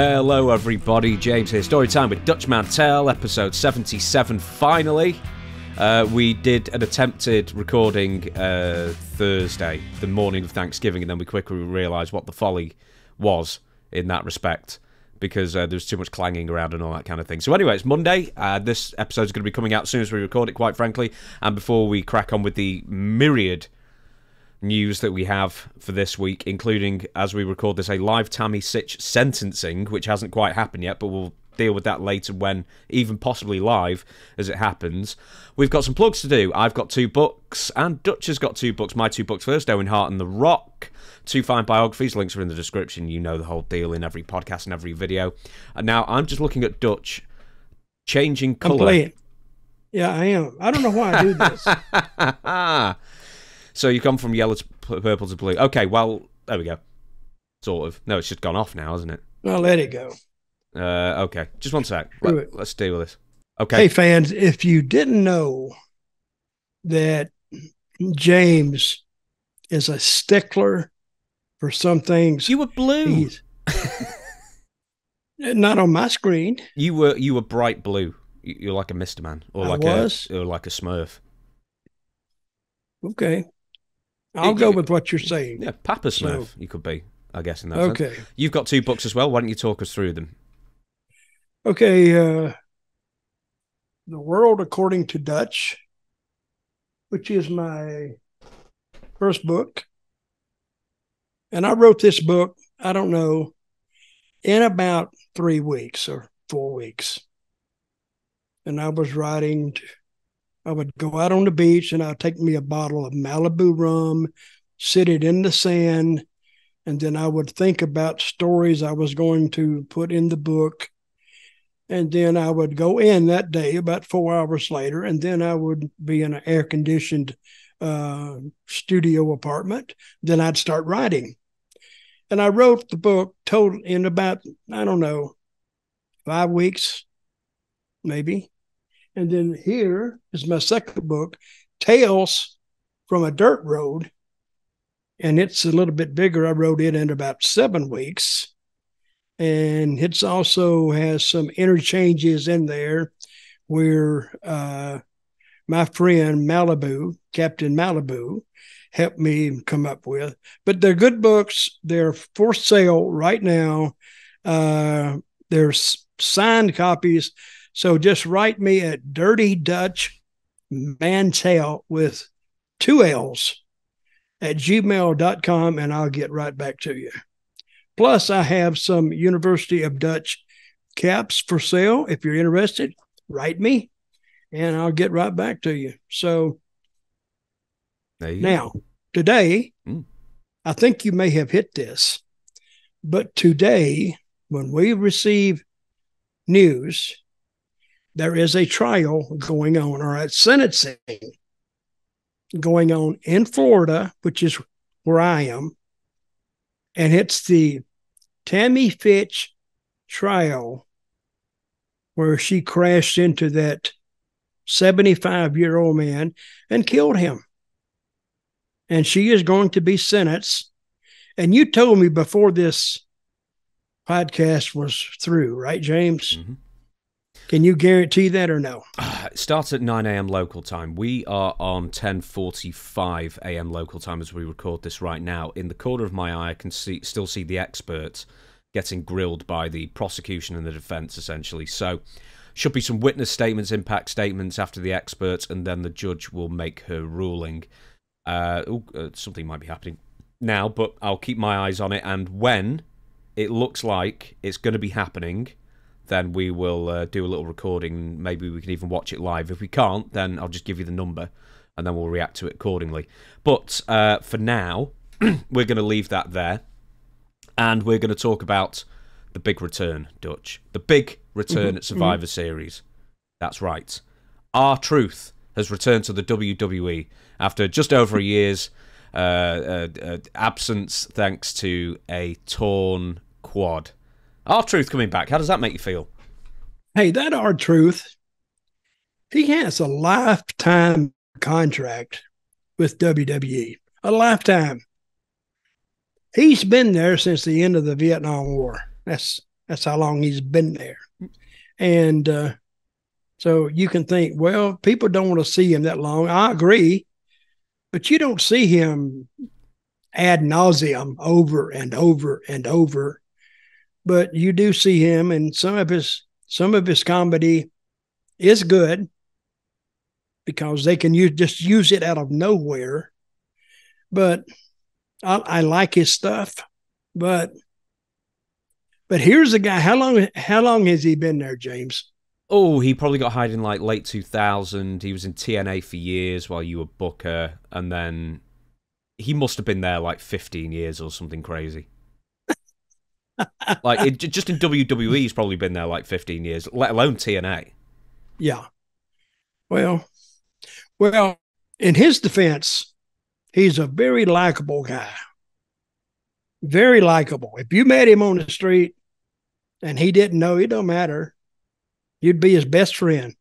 Hello everybody, James here. Story time with Dutch Mantell, episode 77 finally. We did an attempted recording Thursday, the morning of Thanksgiving, and then we quickly realised what the folly was in that respect, because there was too much clanging around and all that kind of thing. So anyway, it's Monday. This episode is going to be coming out as soon as we record it, quite frankly. And before we crack on with the myriad news that we have for this week, including, as we record this, a live Tammy Sitch sentencing, which hasn't quite happened yet, but we'll deal with that later when, even possibly live, as it happens. We've got some plugs to do. I've got 2 books, and Dutch has got 2 books. My 2 books first, Owen, Hart and The Rock. 2 fine biographies. Links are in the description. You know the whole deal in every podcast and every video. And now I'm just looking at Dutch changing colour. Yeah, I am. I don't know why I do this. So you come from yellow to purple to blue. Okay, well, there we go. Sort of. No, it's just gone off now, hasn't it? I'll let it go. Okay, just one sec. Let's deal with this. Okay. Hey, fans, if you didn't know that James is a stickler for some things. You were blue. Not on my screen. You were bright blue. You're like a Mr. Man. Or like a Smurf. Okay. I'll go with what you're saying. Yeah, Papa Smurf, you could be, I guess, in that sense. Okay. You've got 2 books as well. Why don't you talk us through them? Okay. The World According to Dutch, which is my first book. And I wrote this book, I don't know, in about 3 weeks or 4 weeks. And I was writing... I would go out on the beach and I'd take me a bottle of Malibu rum, sit it in the sand, and then I would think about stories I was going to put in the book. And then I would go in that day about 4 hours later, and then I would be in an air-conditioned studio apartment. Then I'd start writing. And I wrote the book total in about, I don't know, 5 weeks, maybe. And then here is my second book, Tales from a Dirt Road. And it's a little bit bigger. I wrote it in about 7 weeks. And it's also has some interchanges in there where my friend Malibu, Captain Malibu, helped me come up with. But they're good books. They're for sale right now. There's signed copies. So just write me at Dirty Dutch Mantell with 2 L's at gmail.com, and I'll get right back to you. Plus, I have some University of Dutch caps for sale. If you're interested, write me, and I'll get right back to you. So now, today, I think you may have hit this, but today, when we receive news, there is a trial going on, or a sentencing going on in Florida, which is where I am. And it's the Tammy Fitch trial where she crashed into that 75-year-old man and killed him. And she is going to be sentenced. And you told me before this podcast was through, right, James? Mm-hmm. Can you guarantee that or no? It starts at 9 a.m. local time. We are on 10:45 a.m. local time as we record this right now. In the corner of my eye, I can still see the experts getting grilled by the prosecution and the defense, essentially. So, should be some witness statements, impact statements after the experts, and then the judge will make her ruling. Something might be happening now, but I'll keep my eyes on it. And when it looks like it's going to be happening, then we will do a little recording. Maybe we can even watch it live. If we can't, then I'll just give you the number, and then we'll react to it accordingly. But for now, we're going to leave that there, and we're going to talk about the big return, Dutch. The big return at Survivor Series. That's right. R-Truth has returned to the WWE after just over a year's absence thanks to a torn quad. R-Truth coming back. How does that make you feel? Hey, that R-Truth, he has a lifetime contract with WWE. A lifetime. He's been there since the end of the Vietnam War. That's That's how long he's been there. And so you can think, well, people don't want to see him that long. I agree, but you don't see him ad nauseum over and over and over. But you do see him, and some of his comedy is good because they can just use it out of nowhere. But I like his stuff. But here's a guy. How long has he been there, James? Oh, he probably got hired in like late 2000. He was in TNA for years while you were Booker, and then he must have been there like 15 years or something crazy. Like just in WWE, he's probably been there like 15 years, let alone TNA. Yeah. Well, in his defense, he's a very likable guy. Very likable. If you met him on the street and he didn't know, it don't matter. You'd be his best friend.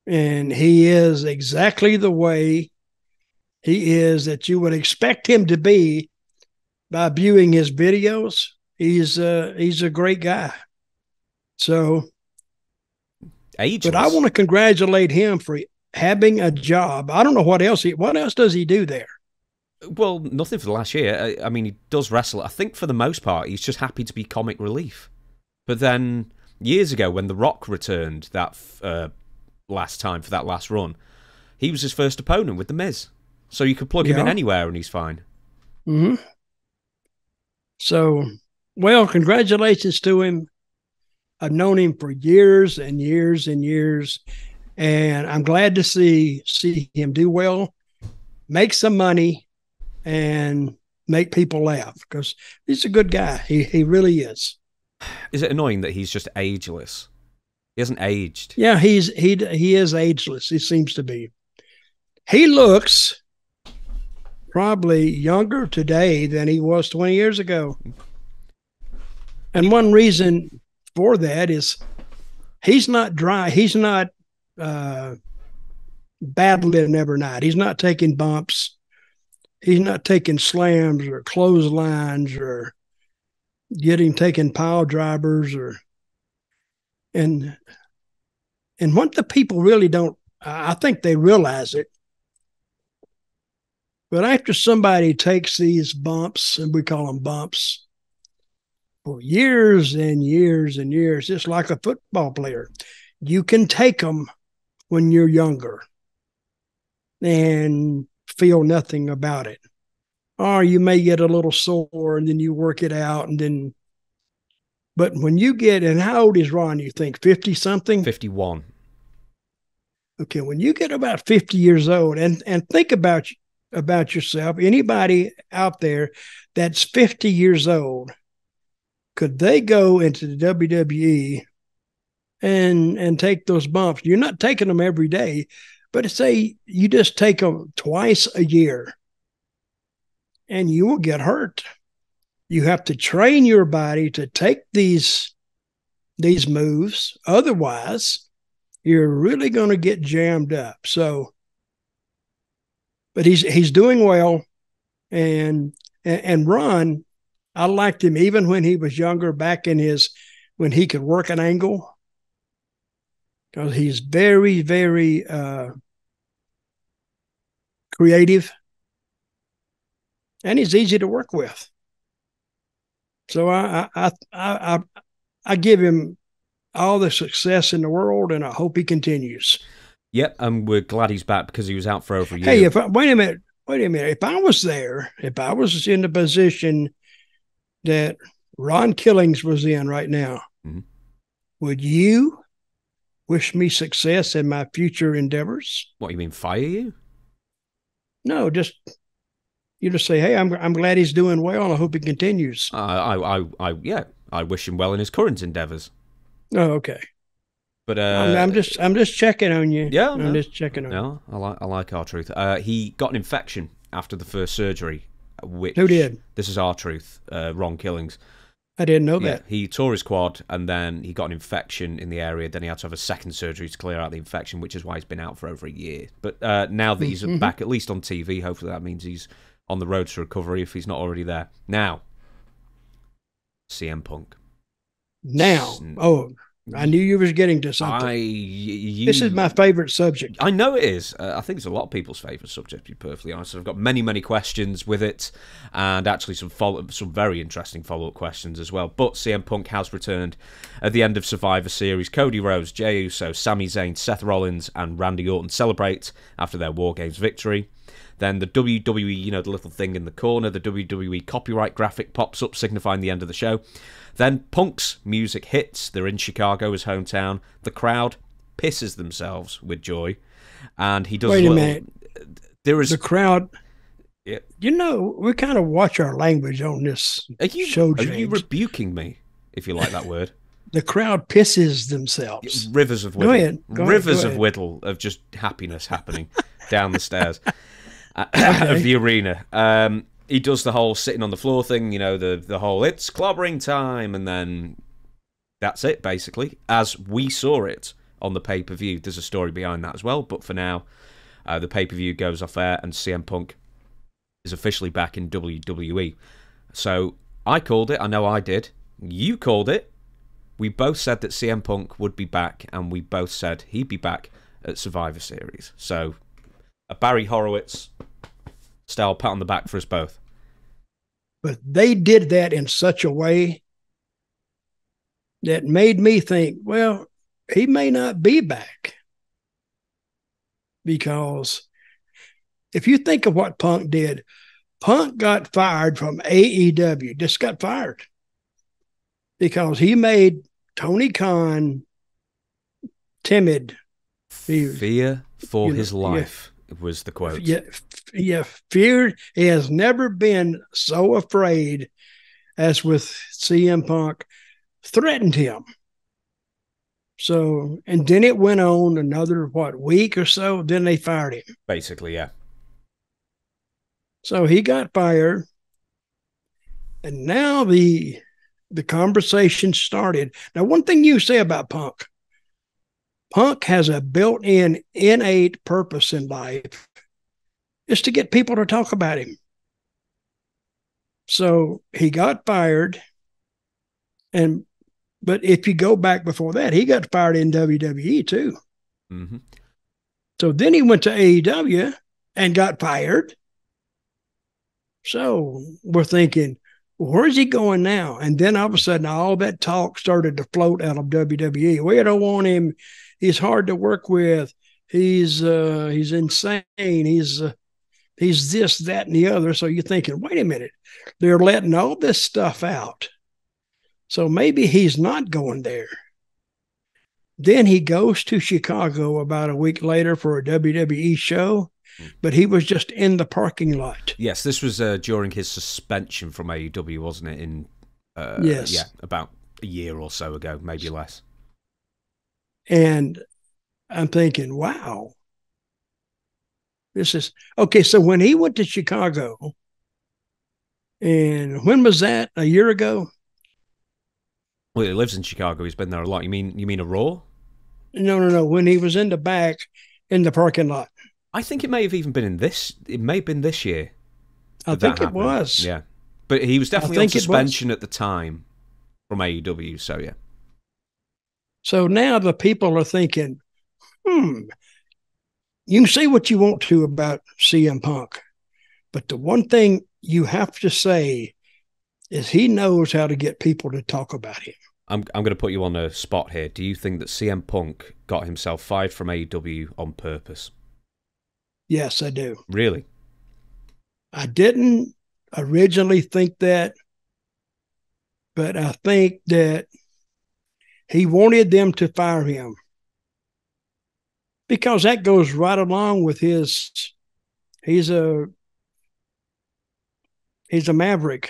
And he is exactly the way he is that you would expect him to be by viewing his videos. He's a great guy. So, Ageless. But I want to congratulate him for having a job. I don't know what else does he do there? Well, nothing for the last year. I mean, he does wrestle. I think for the most part, he's just happy to be comic relief. But then years ago, when The Rock returned that last time for that last run, he was his first opponent with The Miz. So you could plug him in anywhere and he's fine. Mm-hmm. So, well, congratulations to him. I've known him for years and years and years, and I'm glad to see him do well, make some money, and make people laugh because he's a good guy. He really is. Is it annoying that he's just ageless? He hasn't aged. Yeah, he is ageless. He seems to be. He looks probably younger today than he was 20 years ago. And one reason for that is he's not dry. He's not battling every night. He's not taking bumps. He's not taking slams or clotheslines or taking pile drivers and what the people really don't, I think they realize it. But after somebody takes these bumps, and we call them bumps, for years and years and years, just like a football player, you can take them when you're younger and feel nothing about it. Or you may get a little sore and then you work it out but when you get, and how old is Ron, you think, 50 something? 51. Okay, when you get about 50 years old and think about yourself, anybody out there that's 50 years old, could they go into the WWE and take those bumps? You're not taking them every day, but say you just take them twice a year and you will get hurt. You have to train your body to take these moves. Otherwise, you're really going to get jammed up. So, but he's doing well, and Ron, I liked him even when he was younger, back in when he could work an angle, because he's very, very creative, and he's easy to work with. So I give him all the success in the world, and I hope he continues. Yep, and we're glad he's back because he was out for over a year. Hey, wait a minute. If I was there, if I was in the position that Ron Killings was in right now, would you wish me success in my future endeavors? What, you mean fire you? No, just you just say, hey, I'm glad he's doing well, and I hope he continues. I wish him well in his current endeavors. Oh, okay. But I'm just checking on you. Yeah, I'm just checking on you. No, I like R-Truth. He got an infection after the first surgery. Who did? This is R-Truth, Ron Killings. I didn't know that. He tore his quad, and then he got an infection in the area. Then he had to have a second surgery to clear out the infection, which is why he's been out for over a year. But now that he's back, at least on TV, hopefully that means he's on the road to recovery if he's not already there. Now, CM Punk. Now, I knew you was getting to something. This is my favorite subject. I know it is. I think it's a lot of people's favorite subject, to be perfectly honest. I've got many, many questions with it, and actually some very interesting follow-up questions as well. But CM Punk has returned at the end of Survivor Series. Cody Rhodes, Jey Uso, Sami Zayn, Seth Rollins, and Randy Orton celebrate after their War Games victory. Then the WWE, the little thing in the corner, the WWE copyright graphic pops up, signifying the end of the show. Then Punk's music hits. They're in Chicago, his hometown. The crowd pisses themselves with joy, and he does. Wait a minute. There is the crowd. Yeah. We kind of watch our language on this show. Are you rebuking me, if you like that word? The crowd pisses themselves. Rivers of whittle. Go ahead. Rivers of whittle of just happiness happening down the stairs of the arena. He does the whole sitting on the floor thing, the whole it's clobbering time, and then that's it, basically, as we saw it on the pay-per-view. There's a story behind that as well, but for now, the pay-per-view goes off air, and CM Punk is officially back in WWE. So I called it. I know I did. You called it. We both said that CM Punk would be back, and we both said he'd be back at Survivor Series. So a Barry Horowitz style pat on the back for us both. But they did that in such a way that made me think, well, he may not be back. Because if you think of what Punk did, Punk got fired from AEW, just got fired. Because he made Tony Khan timid. Fear for his life. Was the quote. Yeah, fear. He has never been so afraid as with CM Punk. Threatened him. So, and then it went on another, week or so, then they fired him. Basically, yeah. So he got fired, and now the conversation started. Now, one thing you say about Punk has a built-in innate purpose in life, is to get people to talk about him. So he got fired, but if you go back before that, he got fired in WWE too. Mm-hmm. So then he went to AEW and got fired. So we're thinking, where's he going now? And then all of a sudden, all that talk started to float out of WWE. We don't want him. He's hard to work with. He's insane. He's this, that, and the other. So you're thinking, wait a minute, they're letting all this stuff out. So maybe he's not going there. Then he goes to Chicago about a week later for a WWE show, but he was just in the parking lot. Yes, this was during his suspension from AEW, wasn't it? Yes. Yeah, about a year or so ago, maybe less. And I'm thinking, wow, this is okay. So when he went to Chicago, and when was that? A year ago? Well, he lives in Chicago. He's been there a lot. You mean a Raw? No. When he was in the back in the parking lot. I think it may have even been in this. It may have been this year. I think it was. Yeah, but he was definitely on suspension at the time from AEW. So yeah. So now the people are thinking, you can say what you want to about CM Punk, but the one thing you have to say is he knows how to get people to talk about him. I'm going to put you on a spot here. Do you think that CM Punk got himself fired from AEW on purpose? Yes, I do. Really? I didn't originally think that, but I think that he wanted them to fire him because that goes right along with he's a maverick.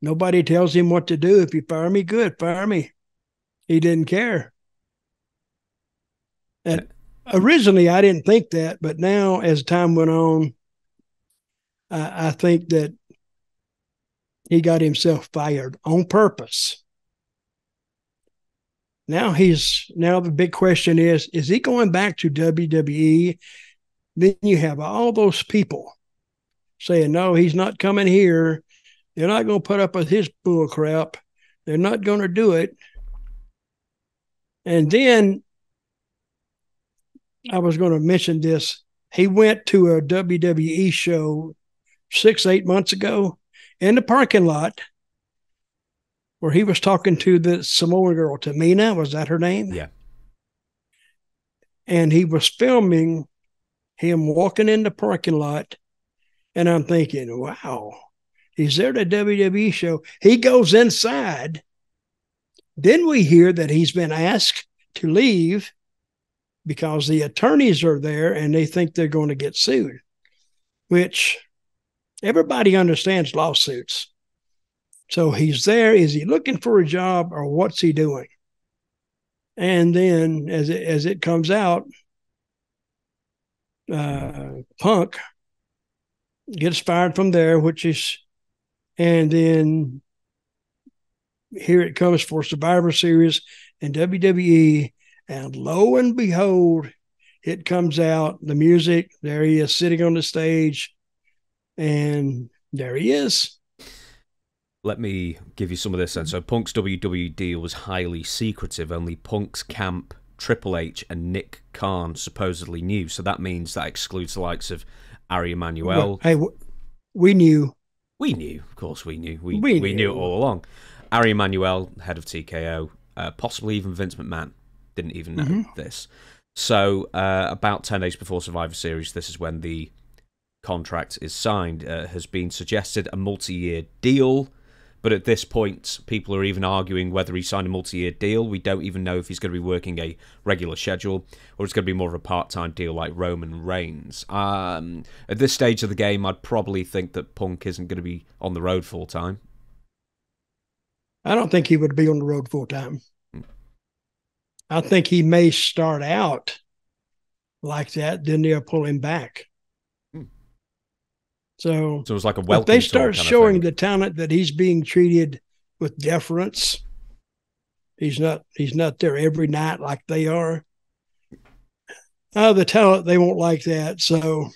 Nobody tells him what to do. If you fire me, good, fire me. He didn't care. And originally I didn't think that, but now as time went on, I think that he got himself fired on purpose. Now the big question is he going back to WWE? Then you have all those people saying, no, he's not coming here. They're not going to put up with his bull crap. They're not going to do it. And then I was going to mention this. He went to a WWE show 6-8 months ago in the parking lot where he was talking to the Samoan girl, Tamina. Was that her name? Yeah. And he was filming him walking in the parking lot. And I'm thinking, wow, he's there at a WWE show. He goes inside. Then we hear that he's been asked to leave because the attorneys are there and they think they're going to get sued, which everybody understands lawsuits. So he's there. Is he looking for a job or what's he doing? And then as it comes out, Punk gets fired from there, and then here it comes for Survivor Series and WWE. And lo and behold, it comes out, the music, there he is sitting on the stage, and there he is. Let me give you some of this then. So Punk's WWE deal was highly secretive. Only Punk's camp, Triple H, and Nick Khan supposedly knew. So that means that excludes the likes of Ari Emanuel. Hey, we knew. We knew. Of course we knew. We knew it all along. Ari Emanuel, head of TKO, possibly even Vince McMahon, didn't even know this. So about 10 days before Survivor Series, this is when the contract is signed. Has been suggested a multi-year deal. But at this point, people are even arguing whether he signed a multi-year deal. We don't even know if he's going to be working a regular schedule or it's going to be more of a part-time deal like Roman Reigns. At this stage of the game, I'd probably think that Punk isn't going to be on the road full-time. I don't think he would be on the road full-time. I think he may start out like that, then they'll pull him back. So it was like a welcome. If they start showing the talent that he's being treated with deference, he's not there every night like they are. The talent, they won't like that. So,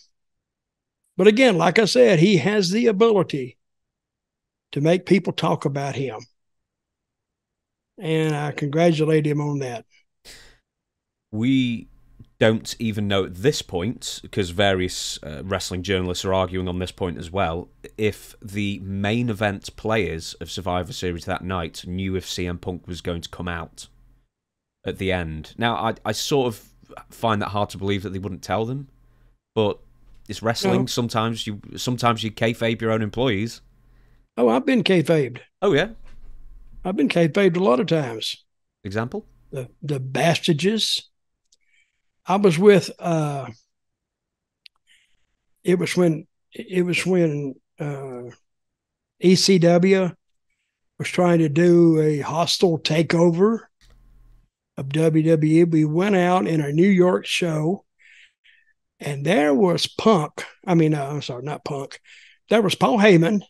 but again, like I said, he has the ability to make people talk about him. And I congratulate him on that. We don't even know at this point, because various wrestling journalists are arguing on this point as well, if the main event players of Survivor Series that night knew if CM Punk was going to come out at the end. Now, I sort of find that hard to believe that they wouldn't tell them, but it's wrestling. No. Sometimes you kayfabe your own employees. Oh, I've been kayfabed. Oh, yeah? I've been kayfabed a lot of times. Example? The Bastages. I was with it was when ECW was trying to do a hostile takeover of WWE. We went out in a New York show, and there was Punk. I'm sorry, not Punk. There was Paul Heyman,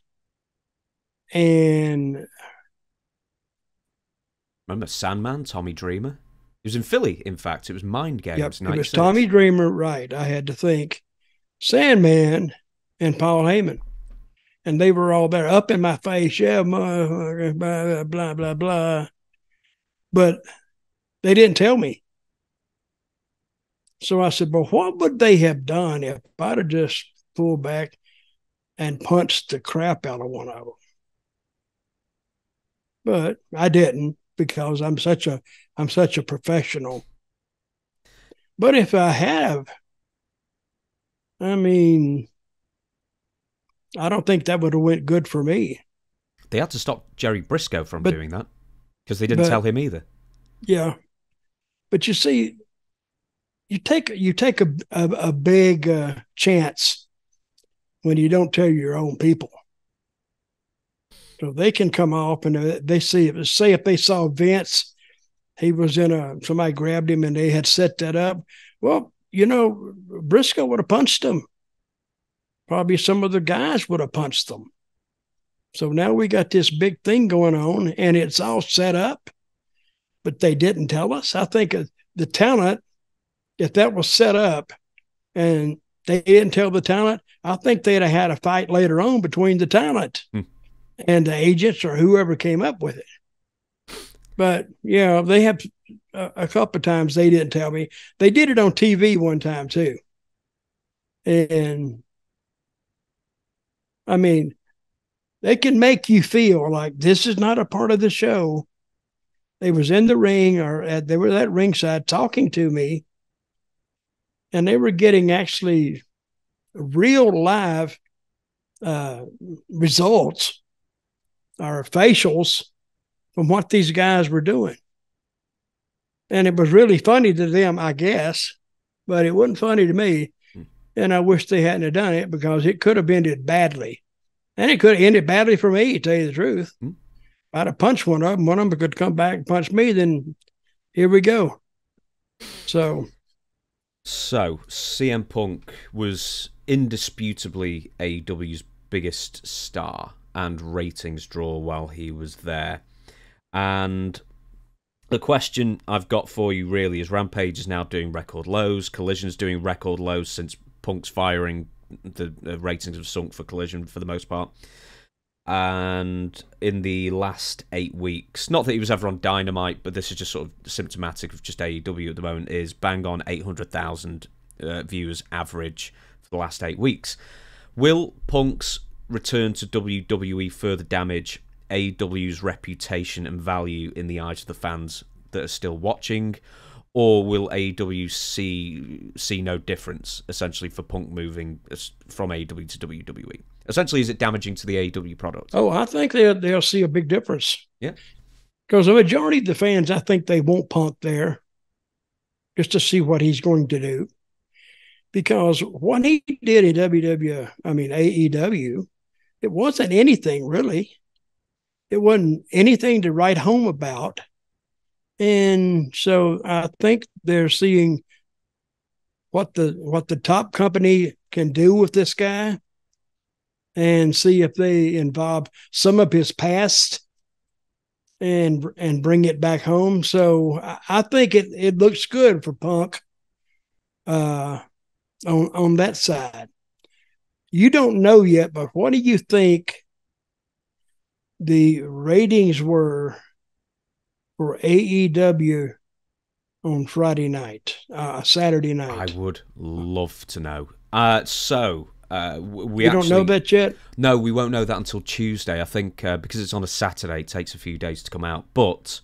and remember Sandman, Tommy Dreamer? He was in Philly, in fact. It was Mind Games. Yep, it was Tommy Dreamer, right. I had to think. Sandman and Paul Heyman. And they were all there up in my face. Yeah, blah, blah, blah, blah. But they didn't tell me. So I said, well, what would they have done if I'd have just pulled back and punched the crap out of one of them? But I didn't, because I'm such a professional. But if I have, I don't think that would have went good for me. They had to stop Jerry Briscoe from doing that because they didn't tell him either. Yeah, but you see, you take a big chance when you don't tell your own people. So they can come off and they say if they saw Vince, he was somebody grabbed him and they had set that up. Well, Briscoe would have punched him. Probably some of the guys would have punched them. So now we got this big thing going on and it's all set up, but they didn't tell us. I think the talent, if that was set up and they didn't tell the talent, I think they'd have had a fight later on between the talent and the agents or whoever came up with it. But yeah, they have a couple of times they didn't tell me. They did it on TV one time too. And I mean, they can make you feel like this is not a part of the show. They was in the ring or they were at ringside talking to me, and they were getting actually real live results or facials from what these guys were doing. And it was really funny to them, I guess, but it wasn't funny to me. And I wish they hadn't have done it because it could have ended badly. And it could have ended badly for me, to tell you the truth. If I'd have punched one of them could come back and punch me, then here we go. So CM Punk was indisputably AEW's biggest star and ratings draw while he was there. And the question I've got for you really is, Rampage is now doing record lows, Collision's doing record lows since Punk's firing. The ratings have sunk for Collision for the most part. And in the last 8 weeks, not that he was ever on Dynamite, but this is just sort of symptomatic of just AEW at the moment, is bang on 800,000 viewers average for the last 8 weeks. Will Punk's return to WWE further damage AEW's reputation and value in the eyes of the fans that are still watching? Or will AEW see no difference, essentially, for Punk moving from AEW to WWE? Essentially, is it damaging to the AEW product? Oh, I think they'll see a big difference. Yeah. Because the majority of the fans, I think they want Punk there just to see what he's going to do. Because what he did in AEW, it wasn't anything really. It wasn't anything to write home about. And so I think they're seeing what the top company can do with this guy and see if they involve some of his past and bring it back home. So I think it looks good for Punk on that side. You don't know yet, but what do you think the ratings were for AEW on Friday night, Saturday night? I would love to know. We you don't know that yet? No, we won't know that until Tuesday. I think because it's on a Saturday, it takes a few days to come out. But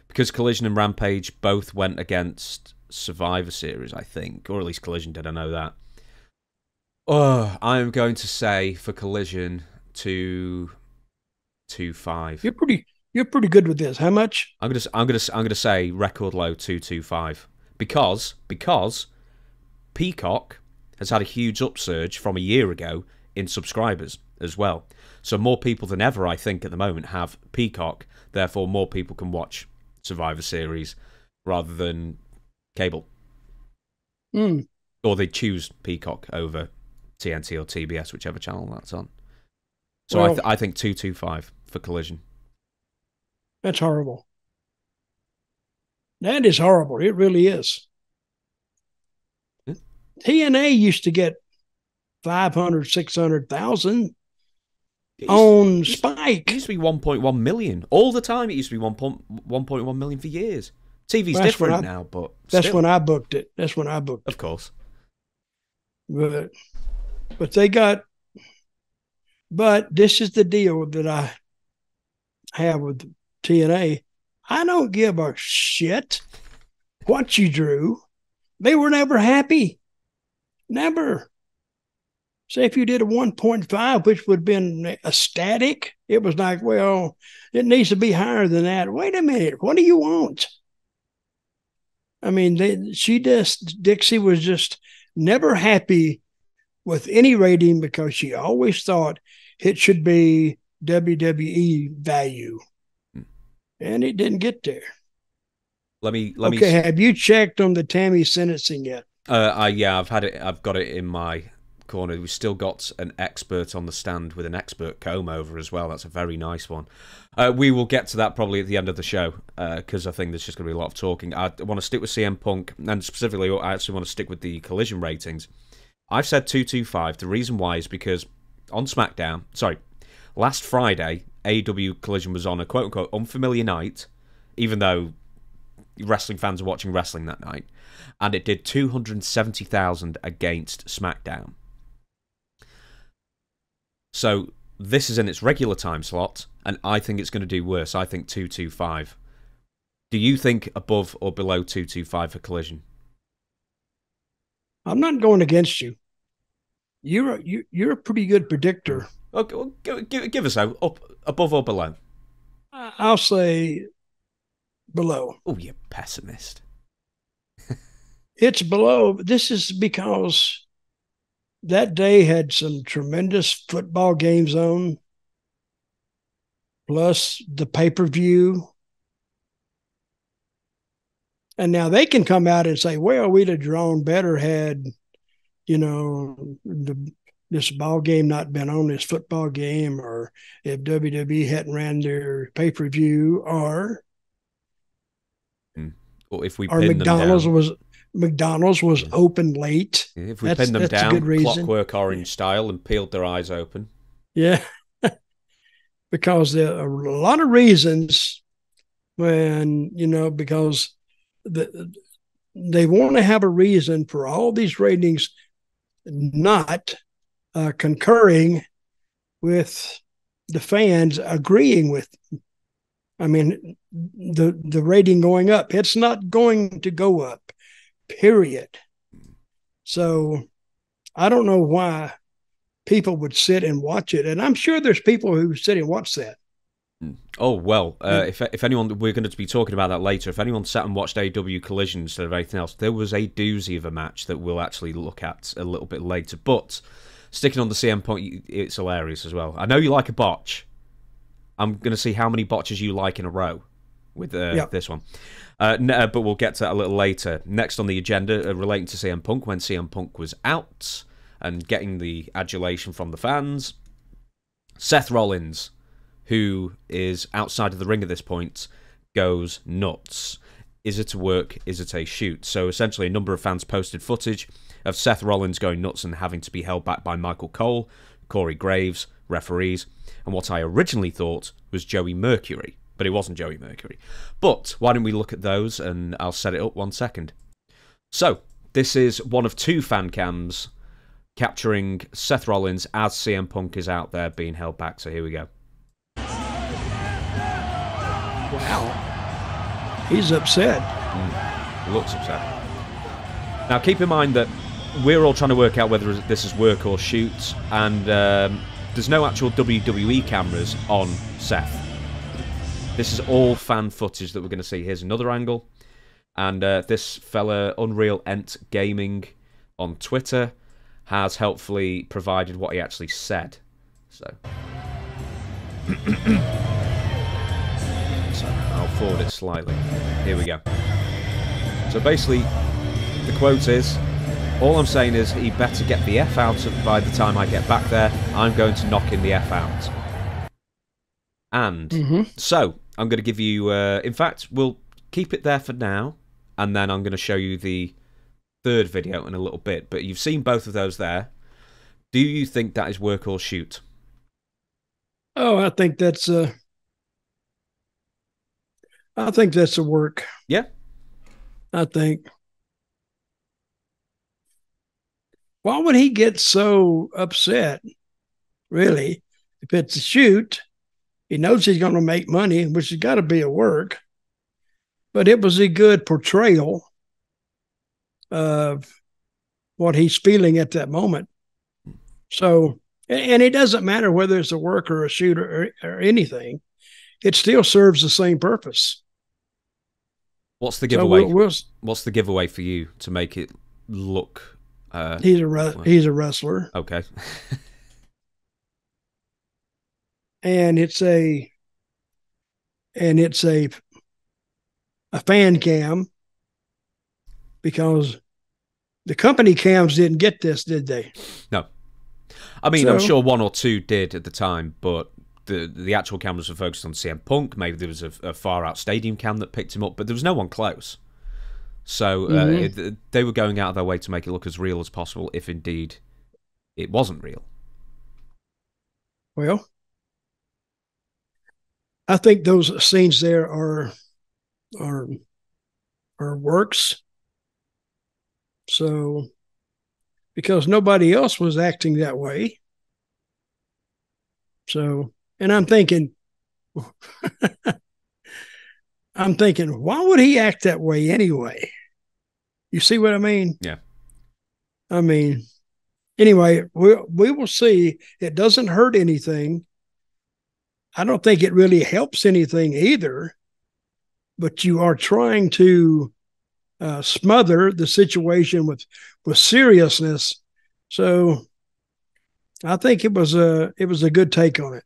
because Collision and Rampage both went against Survivor Series, I think, or at least Collision did, I know that. I'm going to say for Collision 225. You're pretty good with this. How much? I'm gonna say record low 225 because Peacock has had a huge upsurge from a year ago in subscribers as well. So more people than ever, I think, at the moment have Peacock. Therefore, more people can watch Survivor Series rather than cable. Or they choose Peacock over TNT or TBS, whichever channel that's on. So well, I think 225 for Collision. That's horrible. That is horrible. It really is. TNA used to get 500, 600,000 on Spike. It used to be 1.1 million. All the time it used to be 1.1 million for years. TV's different now, but that's when I booked it. That's when I booked it. Of course. But they got... But this is the deal that I have with TNA. I don't give a shit what you drew. They were never happy. Never. Say if you did a 1.5, which would have been ecstatic, it was like, well, it needs to be higher than that. Wait a minute. What do you want? I mean, Dixie was just never happy with any rating because she always thought it should be WWE value. And it didn't get there. Let me. Have you checked on the Tammy sentencing yet? Yeah, I've had it. I've got it in my corner. We've still got an expert on the stand with an expert comb over as well. That's a very nice one. We will get to that probably at the end of the show because I think there's just going to be a lot of talking. I want to stick with CM Punk, and specifically, I actually want to stick with the Collision ratings. I've said 225. The reason why is because on SmackDown, last Friday, AEW Collision was on a quote-unquote unfamiliar night even though wrestling fans are watching wrestling that night. And it did 270,000 against SmackDown. So this is in its regular time slot, and I think it's going to do worse. I think 225. Do you think above or below 225 for Collision? I'm not going against you. You're a pretty good predictor. Okay, well, give us up above or below. I'll say below. Oh, you pessimist. It's below. This is because that day had some tremendous football games on, plus the pay-per-view. And now they can come out and say, well, we'd have drawn better had, this ball game not been on, this football game, or if WWE hadn't ran their pay-per-view, or if we pin McDonald's them down. McDonald's was open late. Yeah, if we pinned them down, Clockwork Orange style, and peeled their eyes open. Yeah, because there are a lot of reasons because they want to have a reason for all these ratings not concurring with the fans agreeing with them. I mean, the rating going up. It's not going to go up, period. So I don't know why people would sit and watch it. And I'm sure there's people who sit and watch that. Oh, well, if anyone, we're going to be talking about that later. If anyone sat and watched AEW Collision instead of anything else, there was a doozy of a match that we'll actually look at a little bit later. But sticking on the CM Punk, it's hilarious as well. I know you like a botch. I'm going to see how many botches you like in a row with this one. But we'll get to that a little later. Next on the agenda, relating to CM Punk, when CM Punk was out and getting the adulation from the fans, Seth Rollins, who is outside of the ring at this point, goes nuts. Is it a work? Is it a shoot? So essentially a number of fans posted footage of Seth Rollins going nuts and having to be held back by Michael Cole, Corey Graves, referees, and what I originally thought was Joey Mercury, but it wasn't Joey Mercury. But why don't we look at those, and I'll set it up 1 second. So this is one of two fan cams capturing Seth Rollins as CM Punk is out there being held back. So here we go. Wow. He's upset. Looks upset. Now, keep in mind that we're all trying to work out whether this is work or shoot, and there's no actual WWE cameras on Seth. This is all fan footage that we're going to see. Here's another angle. And this fella, Unreal Ent Gaming, on Twitter, has helpfully provided what he actually said. So I'll forward it slightly. Here we go. So basically, the quote is, all I'm saying is he better get the F out by the time I get back there. I'm going to knock in the F out. And so I'm going to give you, in fact, we'll keep it there for now, and then I'm going to show you the third video in a little bit. But you've seen both of those there. Do you think that is work or shoot? Oh, I think that's a work. Yeah. I think. Why would he get so upset? Really, if it's a shoot, he knows he's going to make money, which has got to be a work. But it was a good portrayal of what he's feeling at that moment. So, and it doesn't matter whether it's a work or a shoot or anything. It still serves the same purpose. What's the giveaway? What's the giveaway for you to make it look? He's a wrestler. Okay. And it's a fan cam, because the company cams didn't get this, did they? No. I mean, I'm sure one or two did at the time, but the actual cameras were focused on CM Punk. Maybe there was a far-out stadium cam that picked him up, but there was no one close. So they were going out of their way to make it look as real as possible, if indeed it wasn't real. Well, I think those scenes there are or works. So, because nobody else was acting that way. So, and I'm thinking, why would he act that way anyway? You see what I mean? Yeah. I mean, anyway, we will see. It doesn't hurt anything. I don't think it really helps anything either. But you are trying to smother the situation with seriousness. So I think it was a good take on it.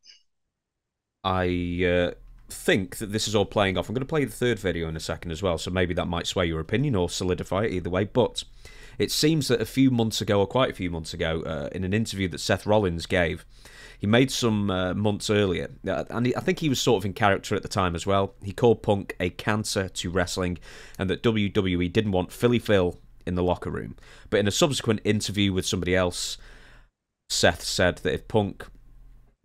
I think that this is all playing off. I'm going to play the third video in a second as well, so maybe that might sway your opinion or solidify it either way. But it seems that a few months ago, or quite a few months ago, in an interview that Seth Rollins gave, he made some months earlier, and I think he was sort of in character at the time as well. He called Punk a cancer to wrestling, and that WWE didn't want Philly Phil in the locker room. But in a subsequent interview with somebody else, Seth said that if Punk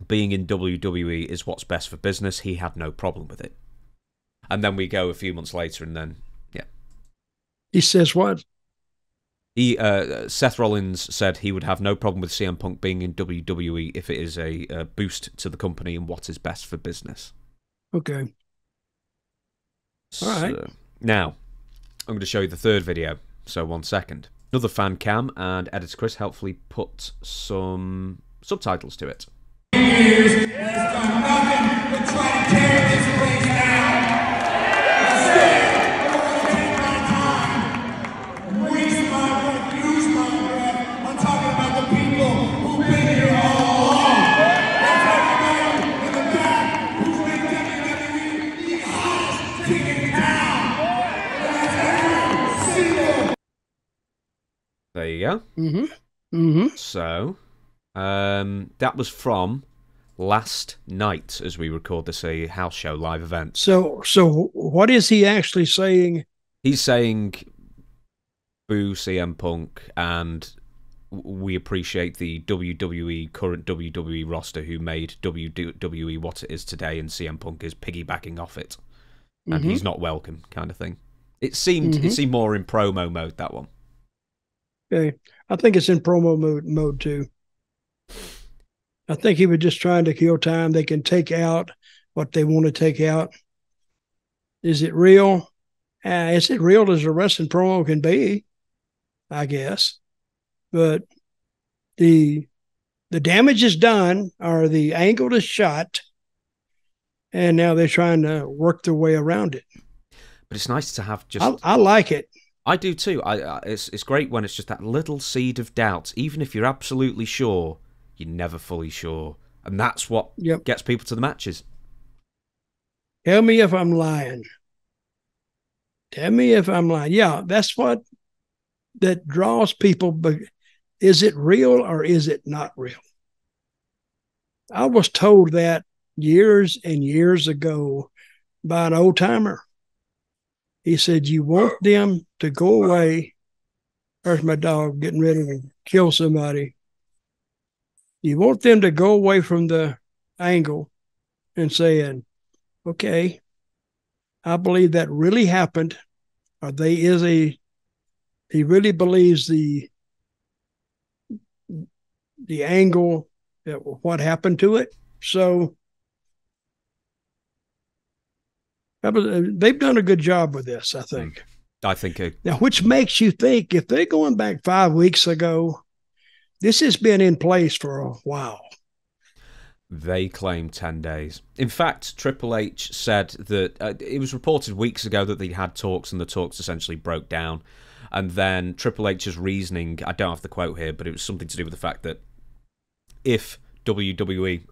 being in WWE is what's best for business, he had no problem with it. And then we go a few months later, and then, yeah. He says what? Seth Rollins said he would have no problem with CM Punk being in WWE if it is a boost to the company and what is best for business. Okay. All right. Now, I'm going to show you the third video. So 1 second. Another fan cam, and editor Chris helpfully put some subtitles to it. Years has done nothing but try to tear this place down. Instead, I want to take my time, waste my breath, use my breath. I'm talking about the people who've been here all along. That's everybody in the back who's been WWE the hottest ticket in town. That's every single. There you go. Mm-hmm. Mm-hmm. So, that was from last night as we record this, a house show live event. So what is he actually saying? He's saying, boo CM Punk, and we appreciate the current WWE roster who made WWE what it is today, and CM Punk is piggybacking off it. And he's not welcome, kind of thing. It seemed more in promo mode, that one. Okay. I think it's in promo mode too. I think he was just trying to kill time. They can take out what they want to take out. Is it real? Is it real as a wrestling promo can be? I guess. But the damage is done, or the angle is shot, and now they're trying to work their way around it. But it's nice to have just... I like it. I do too. It's great when it's just that little seed of doubt. Even if you're absolutely sure, you're never fully sure. And that's what gets people to the matches. Tell me if I'm lying. Tell me if I'm lying. Yeah, that's what that draws people. But is it real or is it not real? I was told that years and years ago by an old timer. He said, you want them to go away. There's my dog getting ready to kill somebody. You want them to go away from the angle and saying, okay, I believe that really happened. Or he really believes the angle, what happened to it. So they've done a good job with this, I think. I think. Now, which makes you think if they're going back 5 weeks ago, this has been in place for a while. They claim 10 days. In fact, Triple H said that it was reported weeks ago that they had talks and the talks essentially broke down. And then Triple H's reasoning, I don't have the quote here, but it was something to do with the fact that if WWE,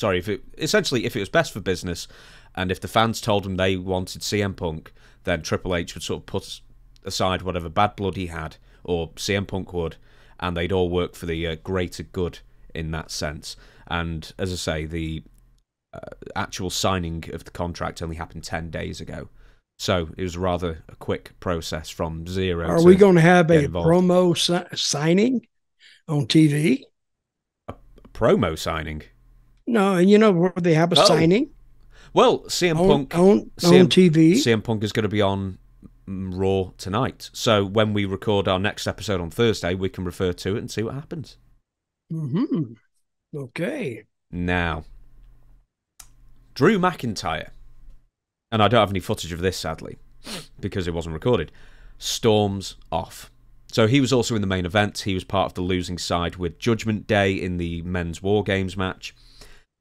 if it was best for business, and if the fans told him they wanted CM Punk, then Triple H would sort of put aside whatever bad blood he had, or CM Punk would, and they'd all work for the greater good in that sense. And as I say, the actual signing of the contract only happened 10 days ago. So it was rather a quick process from zero. Are we going to have a promo signing on TV? A promo signing? No, you know where they have a signing? Well, CM Punk on TV. CM Punk is going to be on Raw tonight. So when we record our next episode on Thursday, we can refer to it and see what happens. Mm-hmm. Okay. Now, Drew McIntyre, and I don't have any footage of this, sadly, because it wasn't recorded, storms off. So he was also in the main event. He was part of the losing side with Judgment Day in the men's War Games match.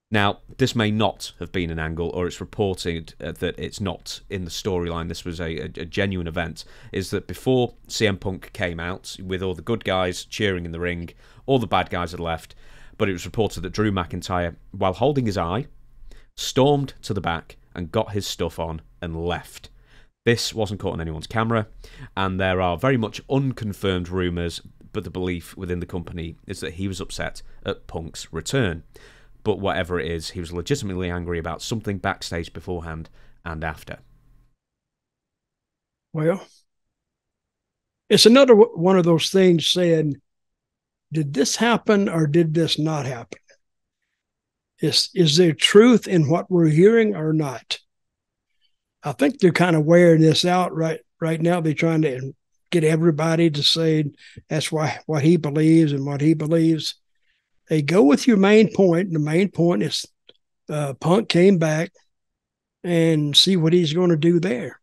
Now, this may not have been an angle, or it's reported that it's not in the storyline. This was a genuine event, is that before CM Punk came out, with all the good guys cheering in the ring, all the bad guys had left, but it was reported that Drew McIntyre, while holding his eye, stormed to the back and got his stuff on and left. This wasn't caught on anyone's camera, and there are very much unconfirmed rumours, but the belief within the company is that he was upset at Punk's return. But whatever it is, he was legitimately angry about something backstage beforehand and after. Well, it's another one of those things saying, did this happen or did this not happen? Is there truth in what we're hearing or not? I think they're kind of wearing this out right now. They're trying to get everybody to say that's what he believes and what he believes. They go with your main point. And the main point is Punk came back and see what he's going to do there.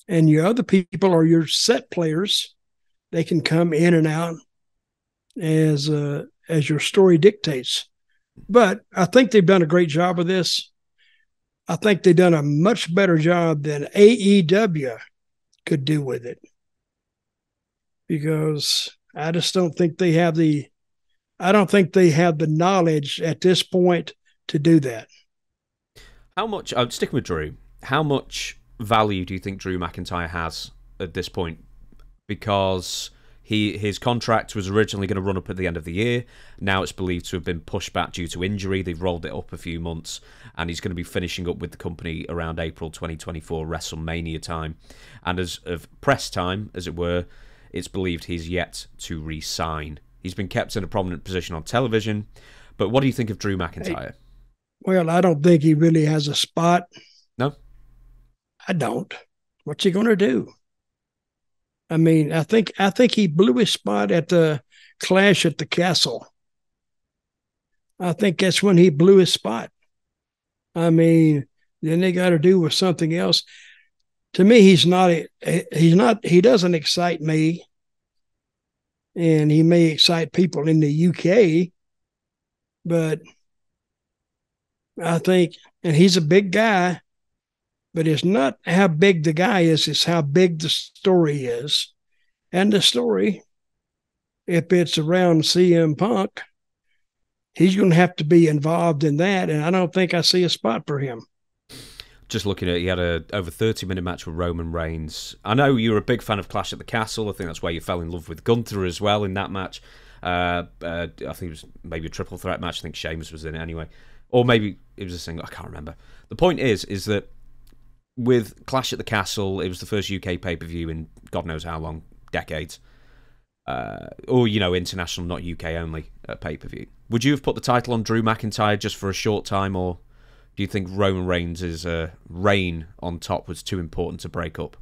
And your other people are your set players. They can come in and out as your story dictates. But I think they've done a great job of this. I think they've done a much better job than AEW could do with it. Because I just don't think they have the knowledge at this point to do that. How much, I'm sticking with Drew, how much value do you think Drew McIntyre has at this point? Because his contract was originally going to run up at the end of the year. Now it's believed to have been pushed back due to injury. They've rolled it up a few months, and he's going to be finishing up with the company around April 2024 WrestleMania time. And as of press time, as it were, it's believed he's yet to re-sign. He's been kept in a prominent position on television. But what do you think of Drew McIntyre? Well, I don't think he really has a spot. No? I don't. What's he going to do? I mean, I think he blew his spot at the Clash at the Castle. I think that's when he blew his spot. I mean, then they got to do with something else. To me, he doesn't excite me. And he may excite people in the UK, but I think, and he's a big guy, but it's not how big the guy is, it's how big the story is. And the story, if it's around CM Punk, he's going to have to be involved in that, and I don't think I see a spot for him. Just looking at it, he had a over 30-minute match with Roman Reigns. I know you were a big fan of Clash at the Castle. I think that's where you fell in love with Gunther as well in that match. I think it was maybe a triple threat match. I think Sheamus was in it anyway. Or maybe it was a single. I can't remember. The point is that with Clash at the Castle, it was the first UK pay-per-view in God knows how long, decades. Or, international, not UK only pay-per-view. Would you have put the title on Drew McIntyre just for a short time, or do you think Roman Reigns' reign on top was too important to break up?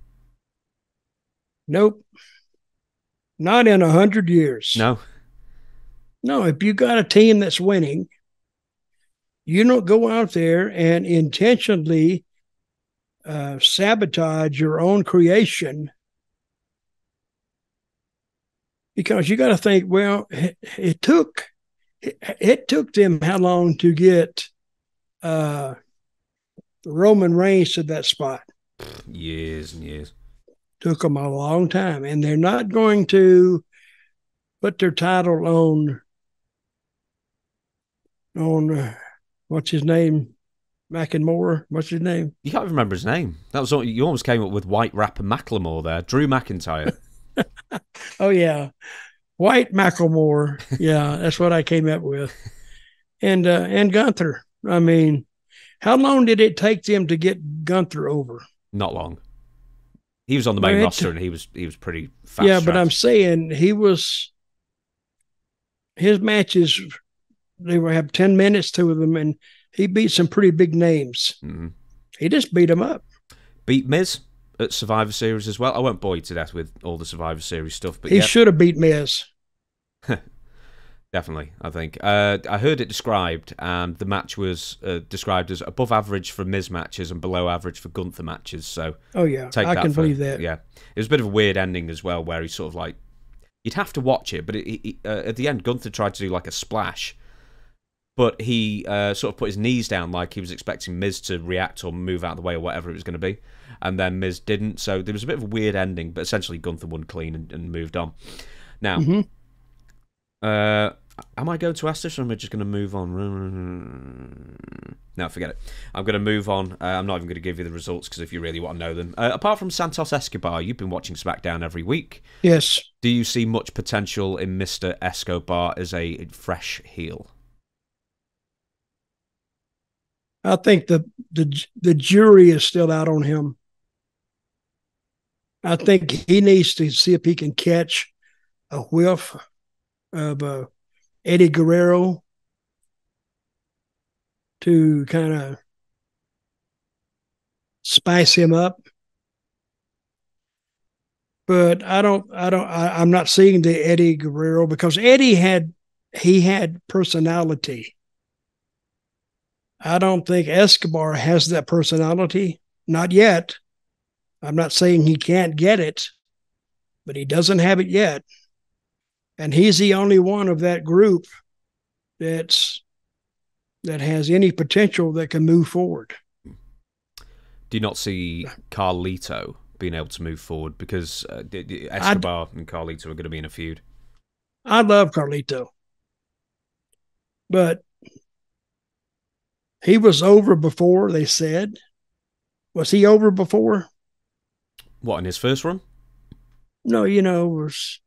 Nope. Not in 100 years. No? No, if you got a team that's winning, you don't go out there and intentionally sabotage your own creation, because you got to think, well, it took them how long to get Roman Reigns to that spot? Years and years. Took them a long time, and they're not going to put their title on what's his name? McEnmore. What's his name? You can't remember his name. That was all, you almost came up with White Rapper Macklemore there. Drew McIntyre. Oh yeah, White Macklemore. Yeah, that's what I came up with. And Gunther. I mean, how long did it take them to get Gunther over? Not long. He was on the main roster, and he was pretty fast. Yeah, but I'm saying his matches, they would have 10 minutes to them, and He beat some pretty big names. Mm-hmm. He just beat them up. Beat Miz at Survivor Series as well. I won't bore you to death with all the Survivor Series stuff, but he should have beat Miz. Definitely, I think. I heard it described, and the match was described as above average for Miz matches and below average for Gunther matches. So, oh yeah, I can believe that. Yeah, it was a bit of a weird ending as well, where he sort of like you'd have to watch it, but at the end, Gunther tried to do like a splash, but he sort of put his knees down like he was expecting Miz to react or move out of the way or whatever it was going to be, and then Miz didn't. So there was a bit of a weird ending, but essentially Gunther won clean and moved on. Now. Am I going to ask this, or am I just going to move on? No, forget it. I'm going to move on. I'm not even going to give you the results, because if you really want to know them. Apart from Santos Escobar, you've been watching SmackDown every week. Yes. Do you see much potential in Mr. Escobar as a fresh heel? I think the jury is still out on him. I think he needs to see if he can catch a whiff of Eddie Guerrero to kind of spice him up. But I'm not seeing the Eddie Guerrero, because Eddie had personality. I don't think Escobar has that personality. Not yet. I'm not saying he can't get it, but he doesn't have it yet. And he's the only one of that group that has any potential that can move forward. Do you not see Carlito being able to move forward? Because Escobar and Carlito are going to be in a feud. I love Carlito. But he was over before, they said. Was he over before? What, in his first run? No, was...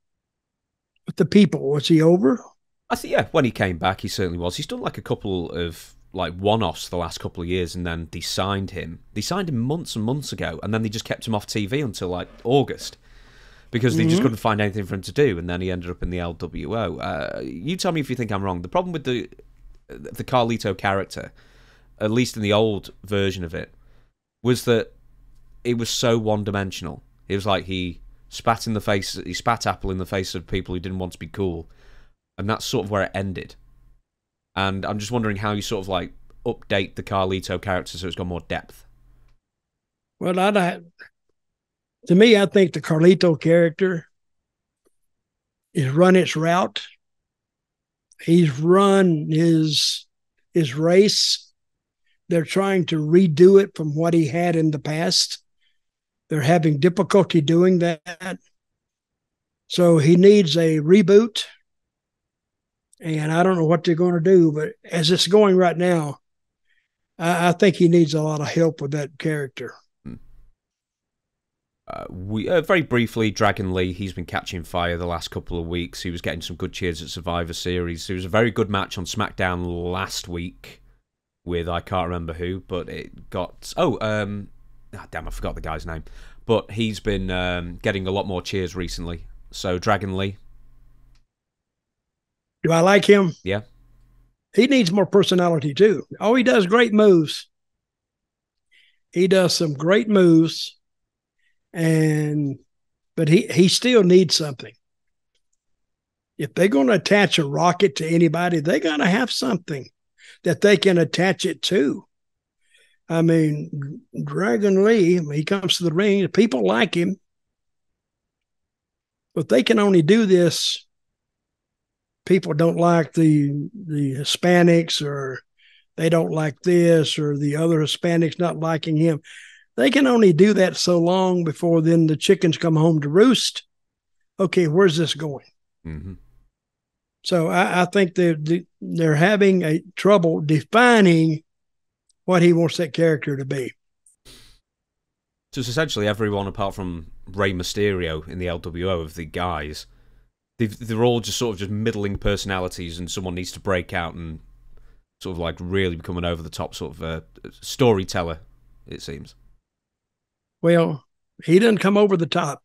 with the people, was he over? I think, yeah, when he came back, he certainly was. He's done like a couple of like one-offs the last couple of years, and then they signed him. They signed him months and months ago, and then they just kept him off TV until like August, because they just couldn't find anything for him to do, and then he ended up in the LWO. You tell me if you think I'm wrong. The problem with the Carlito character, at least in the old version of it, was that it was so one-dimensional. It was like he spat apple in the face of people who didn't want to be cool, and that's sort of where it ended. And I'm just wondering how you sort of like update the Carlito character so it's got more depth. Well, to me, I think the Carlito character has run its route. He's run his race. They're trying to redo it from what he had in the past. They're having difficulty doing that. So he needs a reboot. And I don't know what they're going to do, but as it's going right now, I think he needs a lot of help with that character. We very briefly, Dragon Lee, he's been catching fire the last couple of weeks. He was getting some good cheers at Survivor Series. It was a very good match on SmackDown last week with, I can't remember who, but it got... damn, I forgot the guy's name. But he's been getting a lot more cheers recently. So, Dragon Lee. Do I like him? Yeah. He needs more personality, too. Oh, he does great moves. He does some great moves. But he still needs something. If they're going to attach a rocket to anybody, they got to have something that they can attach it to. I mean, Dragon Lee, he comes to the ring, people like him, but they can only do this. People don't like the Hispanics, or they don't like this, or the other Hispanics not liking him. They can only do that so long before then the chickens come home to roost. Okay, where's this going? Mm-hmm. So I think they're having a trouble defining what he wants that character to be. So it's essentially everyone apart from Rey Mysterio in the LWO of the guys. They're all just sort of just middling personalities, and someone needs to break out and sort of like really become an over-the-top sort of storyteller, it seems. Well, he didn't come over the top,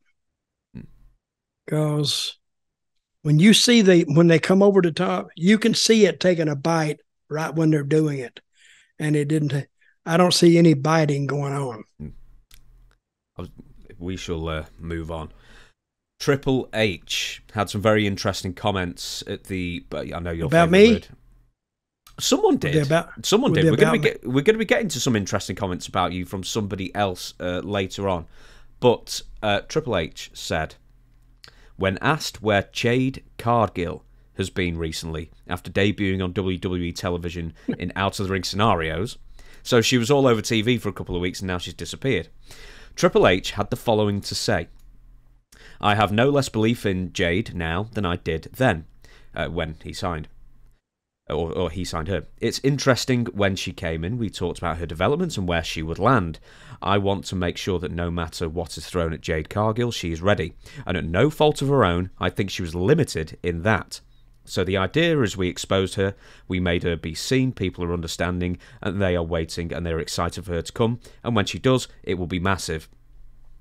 because when you see when they come over the top, you can see it taking a bite right when they're doing it. and it didn't. I don't see any biting going on. We shall move on. Triple H had some very interesting comments at the. But I know your about favorite me. word. Someone did. Someone did. We're going to be getting to some interesting comments about you from somebody else later on. But Triple H said, when asked where Jade Cargill has been recently after debuting on WWE television in out-of-the-ring scenarios, so she was all over TV for a couple of weeks and now she's disappeared, Triple H had the following to say. I have no less belief in Jade now than I did then, when he signed. Or he signed her. It's interesting, when she came in, we talked about her development and where she would land. I want to make sure that no matter what is thrown at Jade Cargill, she is ready. And at no fault of her own, I think she was limited in that. So the idea is we exposed her, we made her be seen, people are understanding, and they are waiting, and they're excited for her to come. And when she does, it will be massive.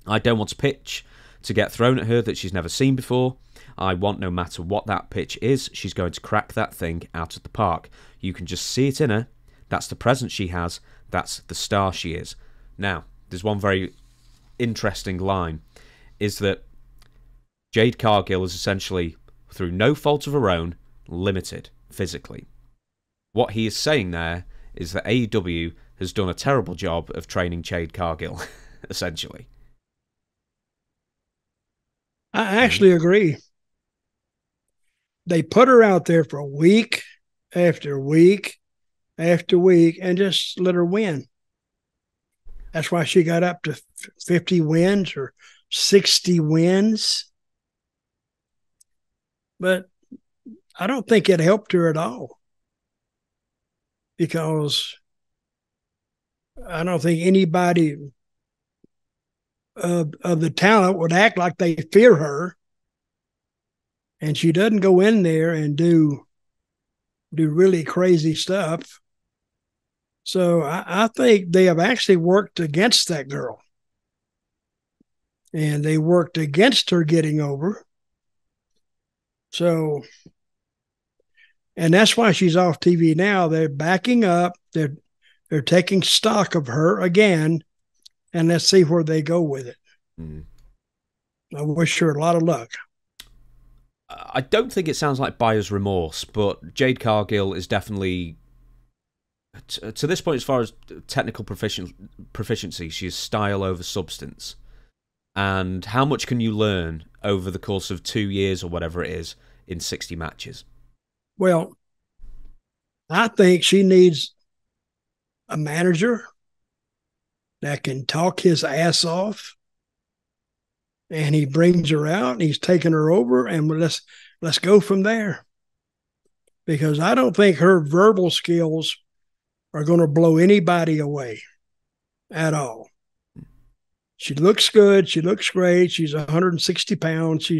I don't want to pitch to get thrown at her that she's never seen before. I want no matter what that pitch is, she's going to crack that thing out of the park. You can just see it in her. That's the presence she has. That's the star she is. Now, there's one very interesting line, is that Jade Cargill is essentially, through no fault of her own, limited physically. What he is saying there is that AEW has done a terrible job of training Jade Cargill, essentially. I actually agree. They put her out there for week after week after week and just let her win. That's why she got up to 50 wins or 60 wins. But I don't think it helped her at all, because I don't think anybody of the talent would act like they fear her. And she doesn't go in there and do really crazy stuff. So I think they have actually worked against that girl. And they worked against her getting over. So, and that's why she's off TV now. They're backing up. They're taking stock of her again. And let's see where they go with it. I wish her a lot of luck. I don't think it sounds like buyer's remorse, but Jade Cargill is definitely, to this point, as far as technical proficiency, she's style over substance. And how much can you learn over the course of 2 years or whatever it is in 60 matches? Well, I think she needs a manager that can talk his ass off, and he brings her out and he's taking her over, and let's go from there. Because I don't think her verbal skills are going to blow anybody away at all. She looks good. She looks great. She's 160 pounds.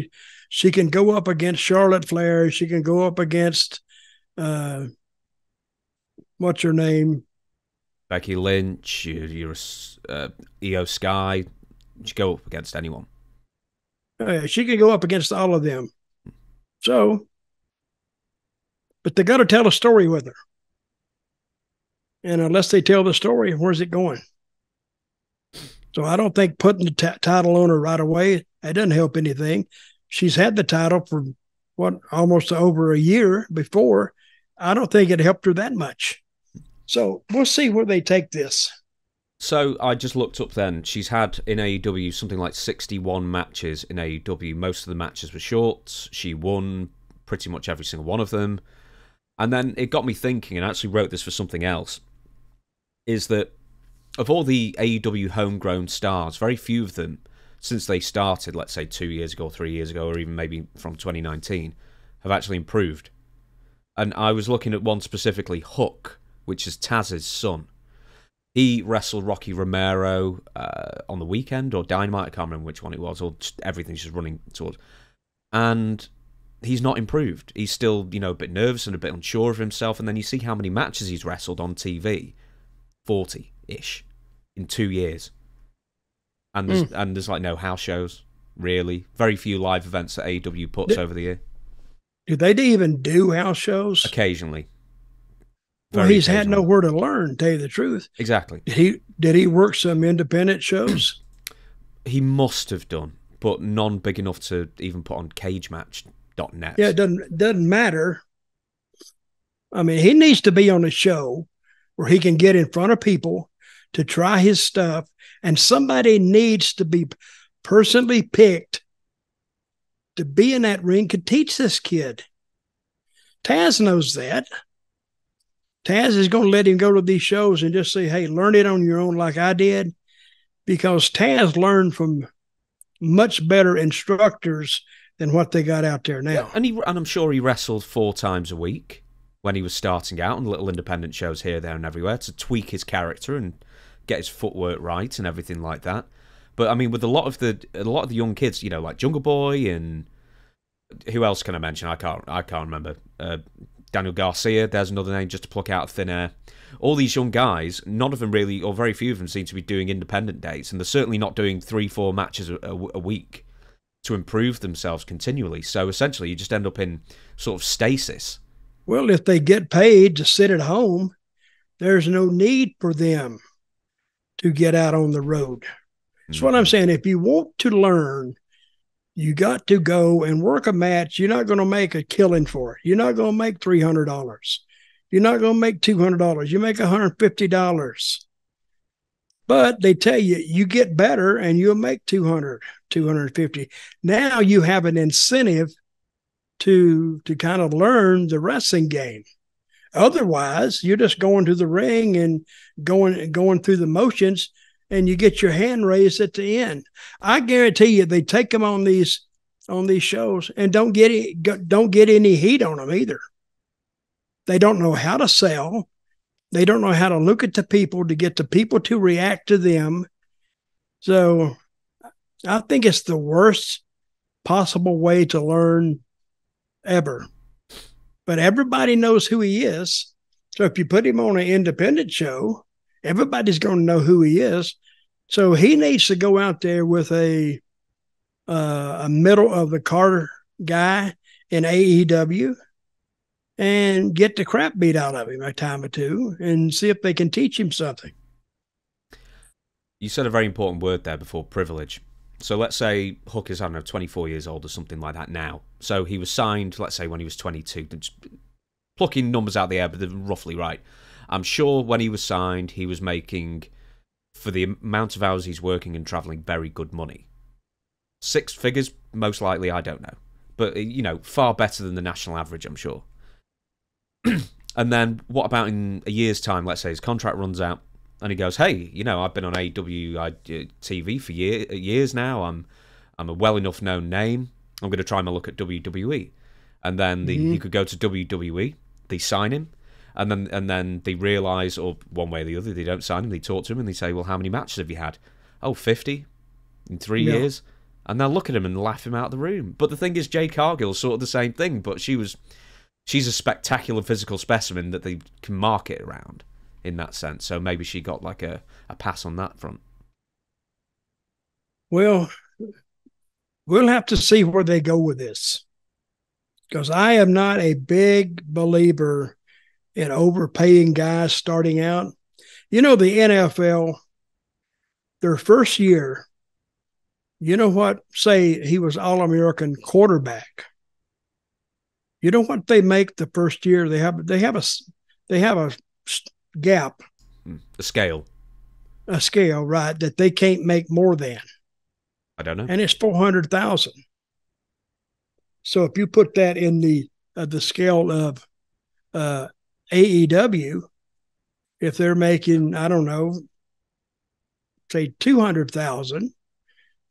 She can go up against Charlotte Flair. She can go up against what's her name? Becky Lynch, you're Io Sky. She go up against anyone. She can go up against all of them. So, but they got to tell a story with her. And unless they tell the story, where's it going? So I don't think putting the title on her right away, that doesn't help anything. She's had the title for, almost over a year before. I don't think it helped her that much. So we'll see where they take this. So I just looked up then. She's had in AEW something like 61 matches in AEW. Most of the matches were short. She won pretty much every single one of them. And then it got me thinking, and I actually wrote this for something else, is that of all the AEW homegrown stars, very few of them, since they started, let's say 2 years ago, 3 years ago, or even maybe from 2019, have actually improved. And I was looking at one specifically, Hook, which is Taz's son. He wrestled Rocky Romero on the weekend, or Dynamite, I can't remember which one it was, or just everything's just running towards. And he's not improved. He's still, a bit nervous and a bit unsure of himself. And then you see how many matches he's wrestled on TV. 40-ish in 2 years. And there's like no house shows, really. Very few live events that AEW puts over the year. Do they even do house shows? Occasionally. Well, he's had nowhere to learn, tell you the truth. Exactly. Did he work some independent shows? He must have done, but none big enough to even put on cagematch.net. Yeah, it doesn't matter. I mean, he needs to be on a show where he can get in front of people to try his stuff, and somebody needs to be personally picked to be in that ring, could teach this kid. Taz knows that. Taz is going to let him go to these shows and just say, hey, learn it on your own like I did, because Taz learned from much better instructors than what they got out there now. Yeah, and I'm sure he wrestled 4 times a week when he was starting out on little independent shows here, there, and everywhere to tweak his character and get his footwork right and everything like that. But I mean, with a lot of the young kids, you know, like Jungle Boy and who else can I mention? I can't remember. Daniel Garcia, there's another name just to pluck out of thin air. All these young guys, none of them really, or very few of them, seem to be doing independent dates, and they're certainly not doing 3-4 matches a week to improve themselves continually. So essentially, you just end up in sort of stasis. Well, if they get paid to sit at home, there's no need for them to get out on the road. That's what I'm saying. If you want to learn, you got to go and work a match. You're not going to make a killing for it. You're not going to make $300. You're not going to make $200. You make $150. But they tell you, you get better and you'll make $200, $250. Now you have an incentive to kind of learn the wrestling game. Otherwise, you're just going to the ring and going through the motions, and you get your hand raised at the end. I guarantee you, they take them on these shows and don't get any heat on them either. They don't know how to sell. They don't know how to look at the people to get the people to react to them. So I think it's the worst possible way to learn ever. But everybody knows who he is. So if you put him on an independent show, everybody's going to know who he is. So he needs to go out there with a middle of the card guy in AEW and get the crap beat out of him a time or two and see if they can teach him something. You said a very important word there before, privilege. So let's say Hook is, I don't know, 24 years old or something like that now. So he was signed, let's say, when he was 22. Just plucking numbers out of the air, but they're roughly right. I'm sure when he was signed, he was making, for the amount of hours he's working and travelling, very good money. 6 figures, most likely, I don't know. But, you know, far better than the national average, I'm sure. And then what about in a year's time? Let's say his contract runs out and he goes, hey, you know, I've been on AEW TV for years now. I'm a well enough known name. I'm going to try my luck at WWE. And then he could go to WWE. They sign him. And then they realise, or one way or the other, they don't sign him. They talk to him and they say, well, how many matches have you had? Oh, 50 in 3 years. And they'll look at him and laugh him out of the room. But the thing is, Jade Cargill, sort of the same thing, but she's a spectacular physical specimen that they can market around in that sense. So maybe she got like a pass on that front. Well, we'll have to see where they go with this, because I am not a big believer in overpaying guys starting out. You know, the NFL, their first year, you know what? Say he was All-American quarterback. You know what they make the first year? They have a gap, a scale, right? That they can't make more than. I don't know, and it's $400,000. So if you put that in the scale of AEW, if they're making, I don't know, say $200,000,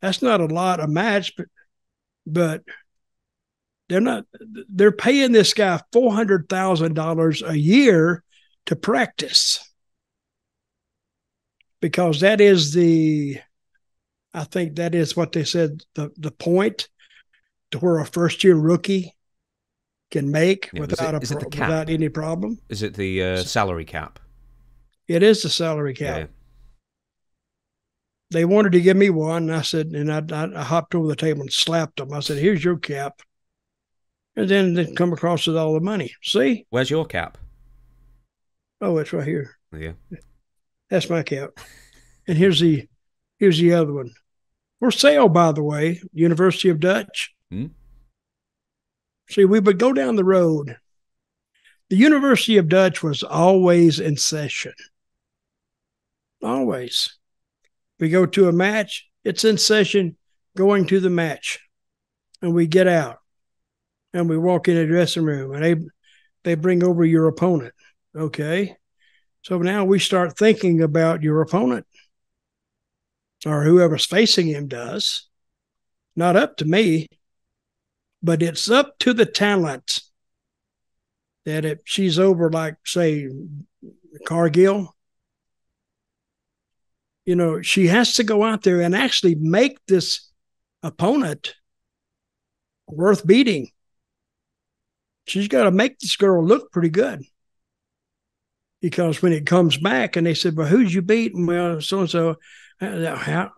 that's not a lot a match, but they're paying this guy $400,000 a year to practice, because that is I think that is what they said, the point to where a first year rookie can make without any problem. Is it the salary cap? It is the salary cap. Yeah. They wanted to give me one, and I said, and I hopped over the table and slapped them. I said, here's your cap. And then they come across with all the money. See? Where's your cap? Oh, it's right here. Yeah. That's my cap. And here's the other one. For sale, by the way, University of Dutch. Hmm? See, we would go down the road. The University of Dutch was always in session. Always. We go to a match, it's in session, going to the match. And we get out. And we walk in the dressing room, and they bring over your opponent. Okay? So now we start thinking about your opponent, or whoever's facing him does. Not up to me, but it's up to the talent that if she's over, like, say, Cargill, you know, she has to go out there and actually make this opponent worth beating. She's got to make this girl look pretty good. Because when it comes back and they said, well, who'd you beat? And well, so-and-so, that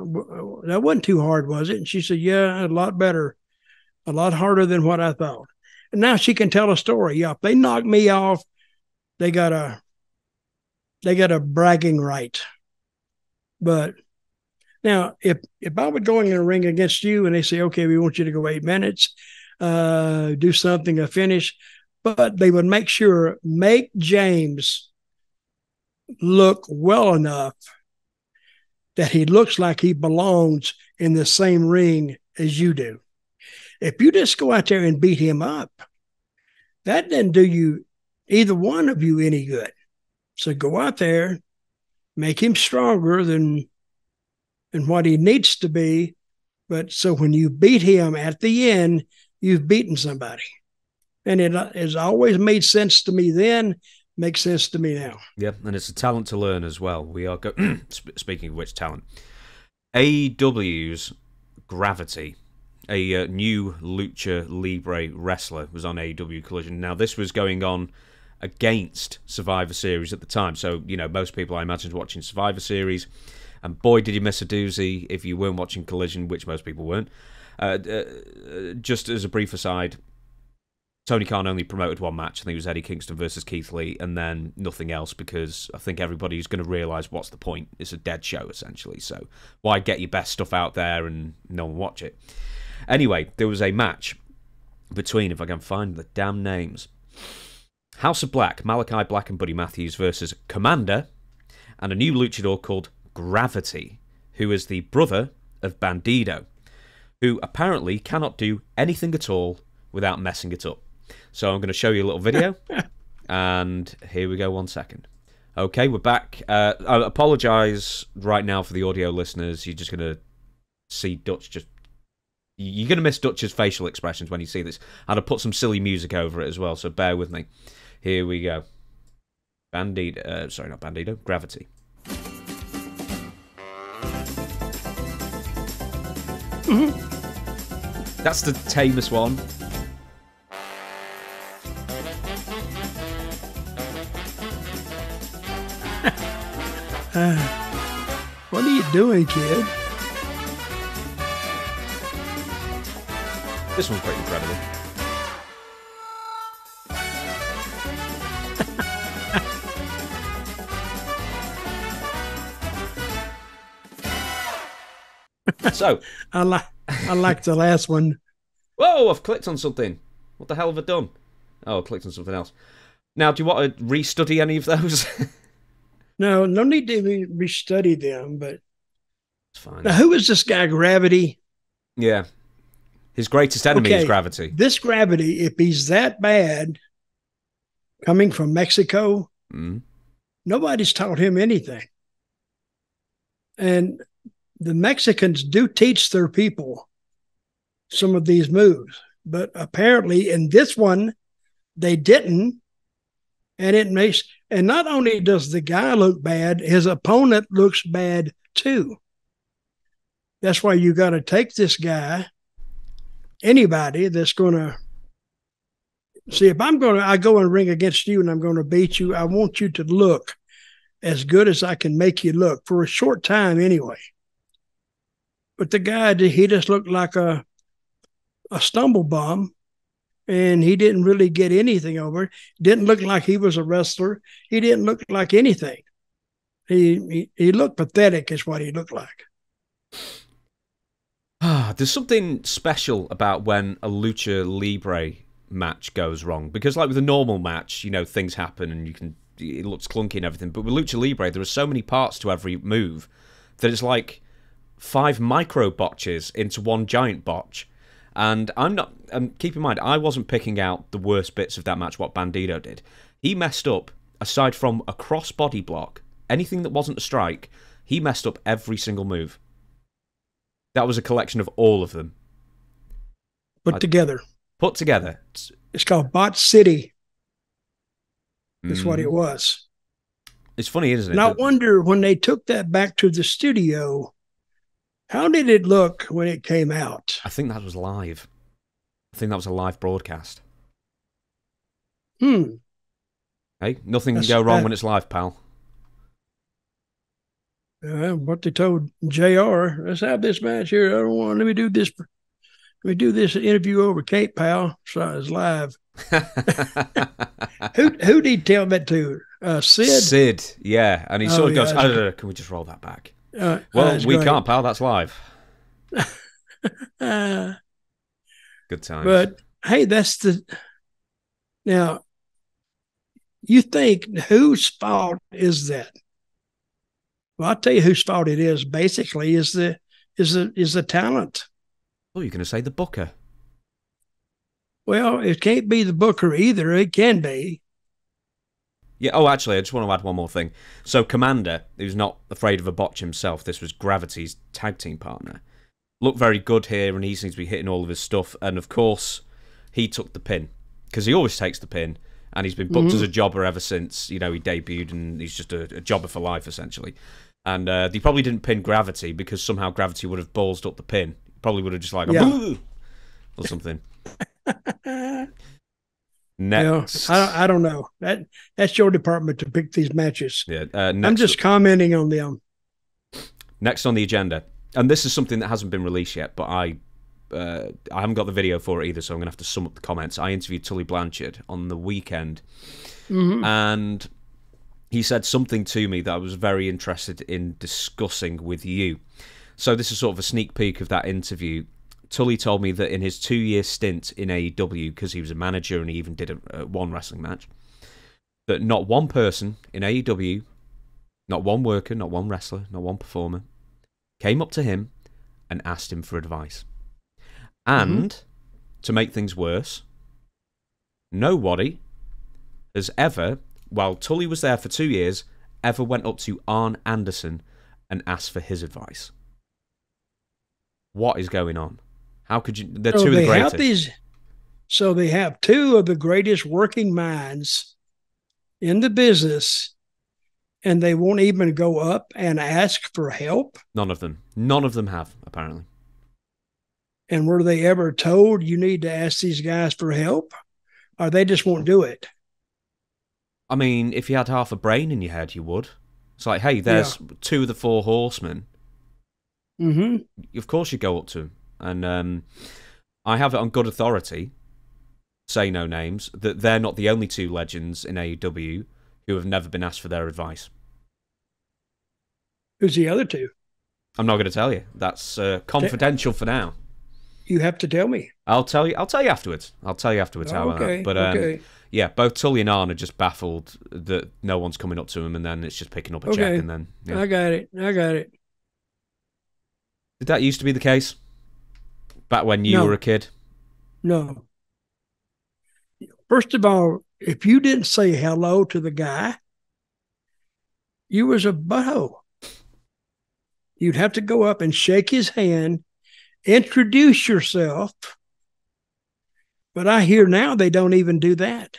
wasn't too hard, was it? And she said, yeah, a lot better, a lot harder than what I thought. And now she can tell a story. Yeah, if they knock me off, they got a bragging right. But now, if I would go in a ring against you and they say, okay, we want you to go 8 minutes, do something, a finish, but they would make James look well enough that he looks like he belongs in the same ring as you do. If you just go out there and beat him up, that doesn't do you, either one of you, any good. So go out there, make him stronger than what he needs to be. But so when you beat him at the end, you've beaten somebody. And it has always made sense to me then, makes sense to me now. Yeah, and it's a talent to learn as well. We are speaking of which, talent. AEW's Gravity, a new Lucha Libre wrestler, was on AEW Collision. Now, this was going on against Survivor Series at the time. So, you know, most people, I imagine, watching Survivor Series. And boy, did you miss a doozy if you weren't watching Collision, which most people weren't. Just as a brief aside, Tony Khan only promoted one match. I think it was Eddie Kingston versus Keith Lee, and then nothing else, because I think everybody's going to realise what's the point. It's a dead show, essentially. So why get your best stuff out there and no one watch it? Anyway, there was a match between, if I can find the damn names, House of Black, Malachi Black and Buddy Matthews versus Commander, and a new luchador called Gravity, who is the brother of Bandido, who apparently cannot do anything at all without messing it up. So I'm going to show you a little video, and here we go, 1 second. Okay, we're back. I apologise right now for the audio listeners. You're just going to see Dutch just... You're going to miss Dutch's facial expressions when you see this. And I'll put some silly music over it as well, so bear with me. Here we go. Bandido... sorry, not Bandido. Gravity. That's the tamest one. What are you doing, kid? This one's pretty incredible. So I like the last one. Whoa, I've clicked on something. What the hell have I done? Oh, I clicked on something else. Now, do you want to restudy any of those? No need to restudy them, but It's fine. now, who is this guy, Gravity? Yeah. His greatest enemy is Gravity. This Gravity, if he's that bad, coming from Mexico, nobody's taught him anything. And the Mexicans do teach their people some of these moves, but apparently in this one, they didn't. And it makes, and not only does the guy look bad, his opponent looks bad too. That's why you got to take this guy, anybody that's going to see, if I go and ring against you and I'm going to beat you, I want you to look as good as I can make you look for a short time anyway. But the guy, he just looked like a stumble bum. and he didn't really get anything over. Didn't look like he was a wrestler. He didn't look like anything. He looked pathetic is what he looked like. There's something special about when a lucha libre match goes wrong, because like with a normal match, you know, things happen and it looks clunky and everything, but with lucha libre there are so many parts to every move that it's like 5 micro botches into one giant botch. And keep in mind, I wasn't picking out the worst bits of that match, what Bandito did. He messed up, aside from a cross-body block, anything that wasn't a strike, he messed up every single move. That was a collection of all of them. Put together. Put together. It's called Bot City. That's what it was. It's funny, isn't it? And I wonder, when they took that back to the studio, how did it look when it came out? I think that was live. I think that was a live broadcast. Hey, nothing can go wrong when it's live, pal. What they told JR, let's have this match here. I don't want, let me do this interview over Cape, pal. So it's live. Who did he tell that to? Sid? Sid, yeah. And he sort of goes, can we just roll that back? Well, we can't, pal. That's live. Good times. But, hey, now, you think whose fault is that? Well, I'll tell you whose fault it is. Basically, is the talent. Oh, you're going to say the booker? Well, it can't be the booker either. It can be. Yeah. Oh, actually, I just want to add one more thing. So, Commander, who's not afraid of a botch himself, this was Gravity's tag team partner, looked very good here, and he seems to be hitting all of his stuff. And of course, he took the pin, because he always takes the pin, and he's been booked as a jobber ever since, you know, he debuted, and he's just a jobber for life, essentially. And he probably didn't pin Gravity, because somehow Gravity would have ballsed up the pin. Probably would have just like or something. Next, I don't know. That's your department to pick these matches. Yeah, I'm just commenting on them. Next on the agenda, and this is something that hasn't been released yet, but I haven't got the video for it either, so I'm going to have to sum up the comments. I interviewed Tully Blanchard on the weekend, and he said something to me that I was very interested in discussing with you. So this is sort of a sneak peek of that interview. Tully told me that in his 2-year stint in AEW, because he was a manager and he even did one wrestling match, that not one person in AEW, not one worker, not one wrestler, not one performer, came up to him and asked him for advice. And, to make things worse, nobody has ever, while Tully was there for 2 years, ever went up to Arn Anderson and asked for his advice. What is going on? How could you... They're two of the greatest. So they have two of the greatest working minds in the business, and they won't even go up and ask for help? None of them. None of them have, apparently. And were they ever told you need to ask these guys for help? Or they just won't do it? I mean, if you had half a brain in your head, you would. It's like, hey, there's 2 of the 4 horsemen. Of course you go up to them. And I have it on good authority, say no names, that they're not the only 2 legends in AEW who have never been asked for their advice. Who's the other 2? I'm not going to tell you. That's confidential for now. You have to tell me. I'll tell you afterwards. How okay. But yeah, both Tully and Arn are just baffled that no one's coming up to them, and then it's just picking up a check, and then I got it. Did that used to be the case back when you were a kid? No. First of all, if you didn't say hello to the guy, you was a butthole. You'd have to go up and shake his hand, introduce yourself. But I hear now they don't even do that.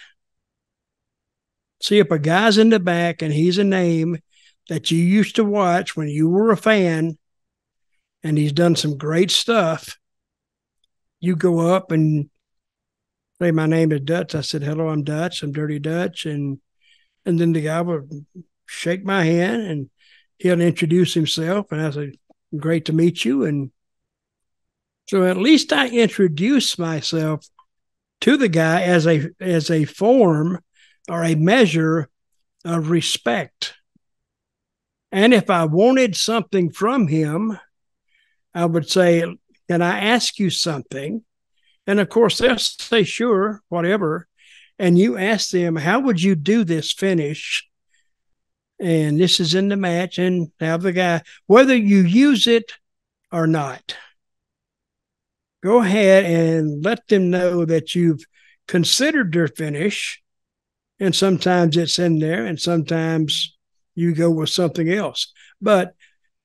See, if a guy's in the back and he's a name that you used to watch when you were a fan, and he's done some great stuff, you go up and say, my name is Dutch. I said, hello, I'm Dutch. I'm Dirty Dutch. And then the guy would shake my hand and he'll introduce himself. And I said, great to meet you. And so at least I introduced myself to the guy as a form or a measure of respect. And if I wanted something from him, I would say, can I ask you something? And of course, they'll say, sure, whatever. And you ask them, how would you do this finish? And this is in the match, and have the guy, whether you use it or not, go ahead and let them know that you've considered their finish. And sometimes it's in there, and sometimes you go with something else. But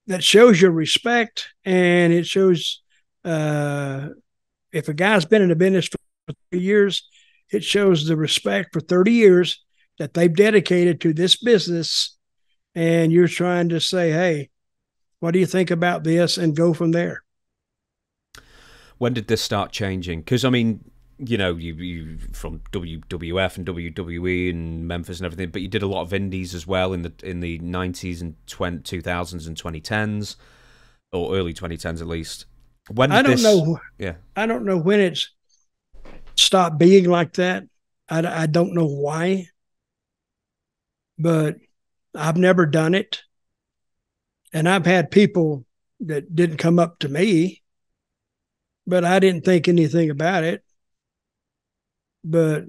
that shows your respect, and it shows if a guy's been in the business for 3 years, it shows the respect for 30 years that they've dedicated to this business. And you're trying to say, hey, what do you think about this? And go from there. When did this start changing? Because, I mean, you know, you from WWF and WWE and Memphis and everything, but you did a lot of indies as well in the 90s and 2000s and 2010s, or early 2010s at least. When did I don't know. Yeah, I don't know when it's stopped being like that. I don't know why, but I've never done it. And I've had people that didn't come up to me, but I didn't think anything about it. But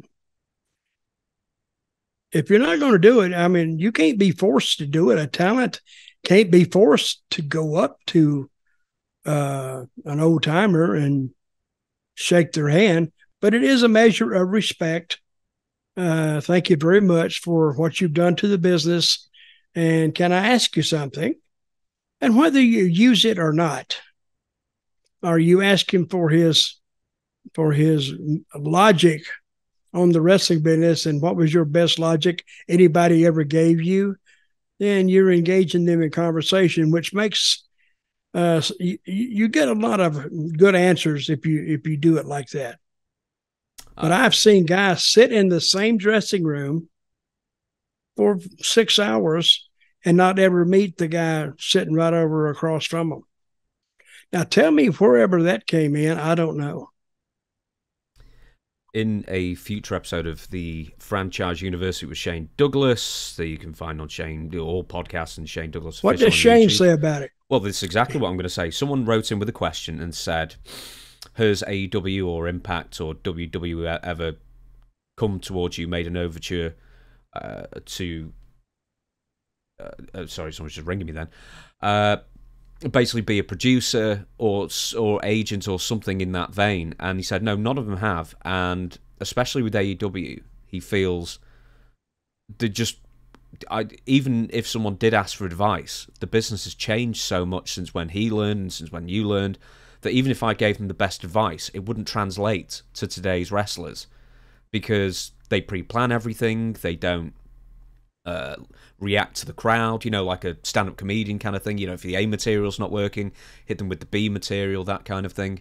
if you're not going to do it, I mean, you can't be forced to do it. A talent can't be forced to go up to an old timer and shake their hand, but it is a measure of respect. Thank you very much for what you've done to the business. And can I ask you something? And whether you use it or not, or you ask him for his logic on the wrestling business and what was your best logic anybody ever gave you, then you're engaging them in conversation, which makes you get a lot of good answers if you do it like that. But I've seen guys sit in the same dressing room for 6 hours and not ever meet the guy sitting right over across from them. Now, tell me wherever that came in, I don't know. In a future episode of the Franchise University with Shane Douglas that you can find on all podcasts and Shane Douglas. What does Shane say about it? Well, this is exactly what I'm going to say. Someone wrote in with a question and said, has AEW or Impact or WWE ever come towards you, made an overture to... sorry, someone's just ringing me then. Basically be a producer or agent or something in that vein. And he said, no, none of them have. And especially with AEW, he feels even if someone did ask for advice, the business has changed so much since when he learned and since when you learned, that even if I gave them the best advice, it wouldn't translate to today's wrestlers because they pre-plan everything. They don't react to the crowd, you know, like a stand-up comedian kind of thing. You know, if the A material's not working, hit them with the B material, that kind of thing.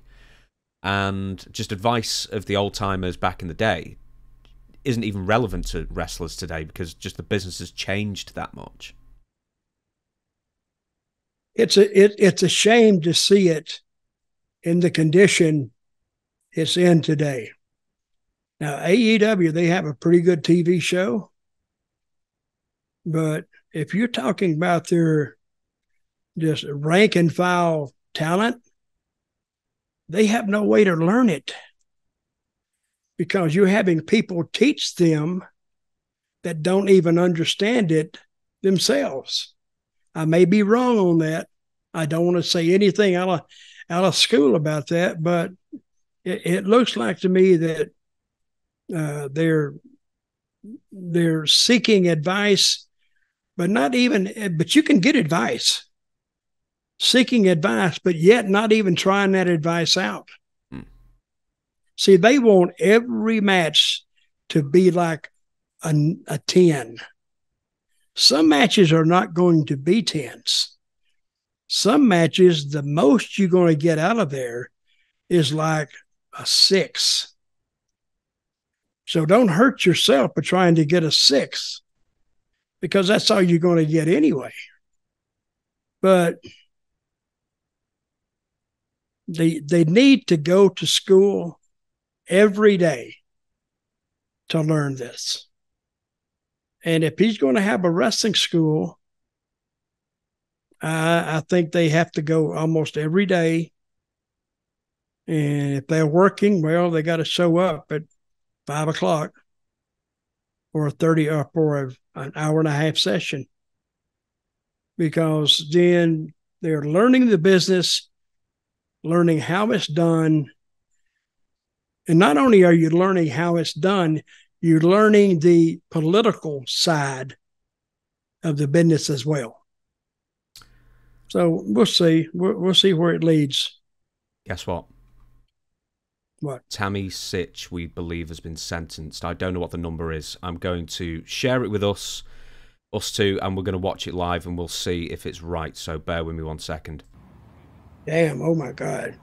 And just advice of the old-timers back in the day isn't even relevant to wrestlers today because just the business has changed that much. It's a shame to see it in the condition it's in today. Now, AEW, they have a pretty good TV show. But if you're talking about their just rank and file talent, they have no way to learn it because you're having people teach them that don't even understand it themselves. I may be wrong on that. I don't want to say anything out of school about that, but it looks like to me that they're seeking advice. But you can get advice, seeking advice, but yet not even trying that advice out. See, they want every match to be like a 10. Some matches are not going to be 10s. Some matches, the most you're going to get out of there is like a 6. So don't hurt yourself by trying to get a 6. Because that's all you're going to get anyway. But they need to go to school every day. to learn this. And if he's going to have a wrestling school, I think they have to go almost every day. And if they're working, well, they got to show up at 5 o'clock for an hour and a half session, because then they're learning the business, learning how it's done. And not only are you learning how it's done, you're learning the political side of the business as well. So we'll see. We'll see where it leads. Guess what? What? Tammy Sitch, we believe, has been sentenced. I don't know what the number is. I'm going to share it with us two, and we're going to watch it live, and we'll see if it's right. So bear with me 1 second. Damn, oh my God.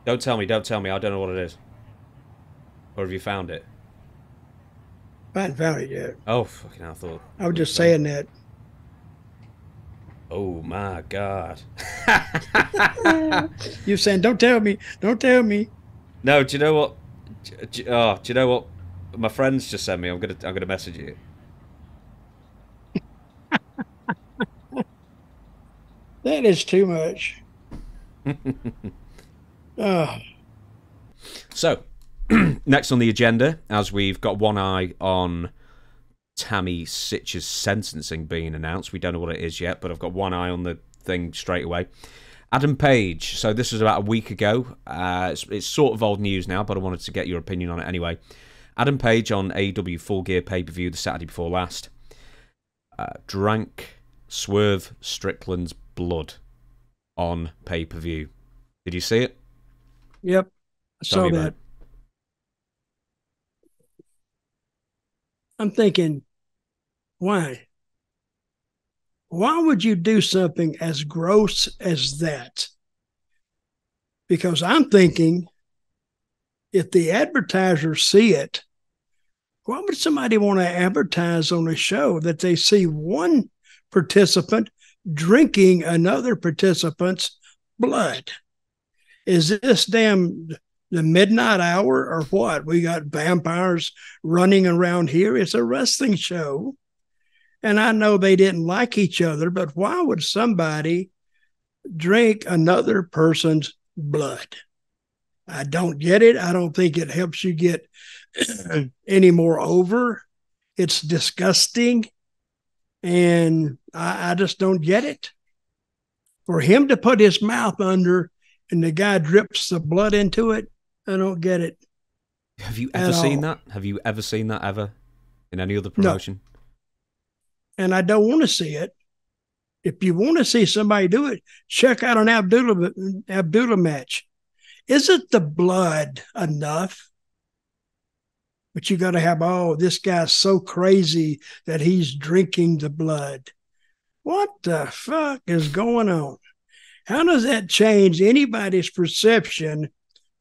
Don't tell me. I don't know what it is. Or have you found it? I haven't found it yet. Oh, fucking hell, I thought. I was just saying that. Oh my God. You're saying, don't tell me. No, do you know what? Do you know what my friends just sent me? I'm gonna message you. That is too much. So, next on the agenda, as we've got one eye on Tammy Sitch's sentencing being announced. We don't know what it is yet, but I've got one eye on the thing straight away. Adam Page. So this was about a week ago. It's sort of old news now, but I wanted to get your opinion on it anyway. Adam Page on AEW Full Gear pay-per-view the Saturday before last drank Swerve Strickland's blood on pay-per-view. Did you see it? Yep, I saw that. I'm thinking, why? Why would you do something as gross as that? Because I'm thinking, if the advertisers see it, why would somebody want to advertise on a show that they see one participant drinking another participant's blood? Is this damn the midnight hour or what? We got vampires running around here. It's a wrestling show. And I know they didn't like each other, but why would somebody drink another person's blood? I don't get it. I don't think it helps you get any more over. It's disgusting. And I just don't get it. For him to put his mouth under and the guy drips the blood into it, I don't get it. Have you ever seen that? Have you ever seen that ever in any other promotion? No. And I don't want to see it. If you want to see somebody do it, check out an Abdullah match. Isn't the blood enough? But you got to have, this guy's so crazy that he's drinking the blood. What the fuck is going on? How does that change anybody's perception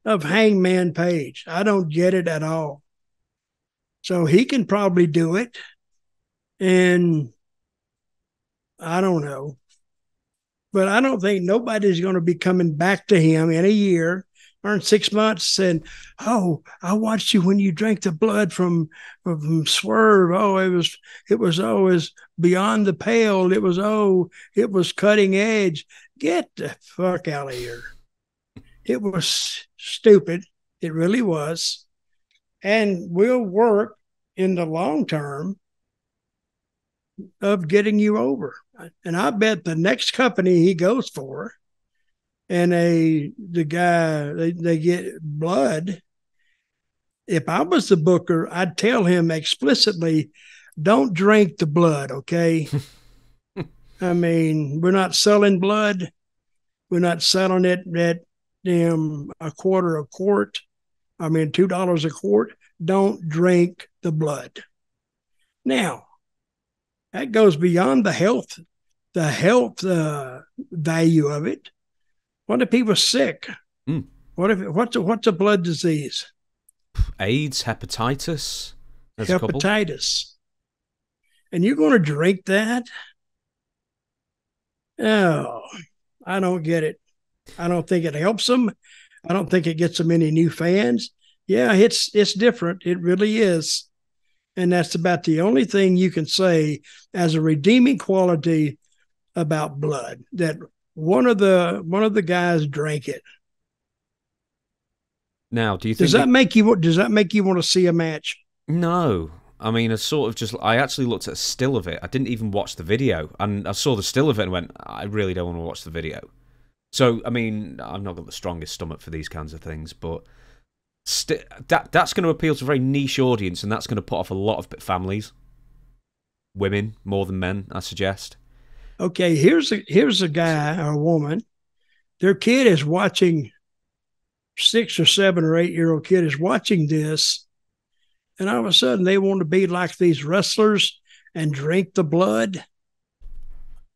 of Hangman Page? I don't get it at all. So he can probably do it. And I don't know. But I don't think nobody's going to be coming back to him in a year or in 6 months saying, I watched you when you drank the blood from Swerve. It was always beyond the pale. It was cutting edge. Get the fuck out of here. It was stupid. It really was. And will work in the long term of getting you over. And I bet the next company he goes for, and they get blood. If I was the booker, I'd tell him explicitly, don't drink the blood, okay? I mean, we're not selling blood. We're not selling it at a quarter a quart. I mean, $2 a quart. Don't drink the blood. Now, that goes beyond the health value of it. What if people are sick? What's a blood disease? AIDS, hepatitis. Hepatitis. And you're going to drink that? Oh, I don't get it. I don't think it helps them. I don't think it gets them any new fans. Yeah, it's different. It really is. And that's about the only thing you can say as a redeeming quality about blood, that one of the guys drank it. Now, do you think does that make you want to see a match? No. I mean, I actually looked at a still of it. I didn't even watch the video. And I saw the still of it and went, I really don't want to watch the video. So, I mean, I've not got the strongest stomach for these kinds of things, but that's going to appeal to a very niche audience, and that's going to put off a lot of families. Women, more than men, I suggest. Okay, here's a guy or a woman. Their kid is watching, 6 or 7 or 8-year-old kid is watching this, and all of a sudden they want to be like these wrestlers and drink the blood.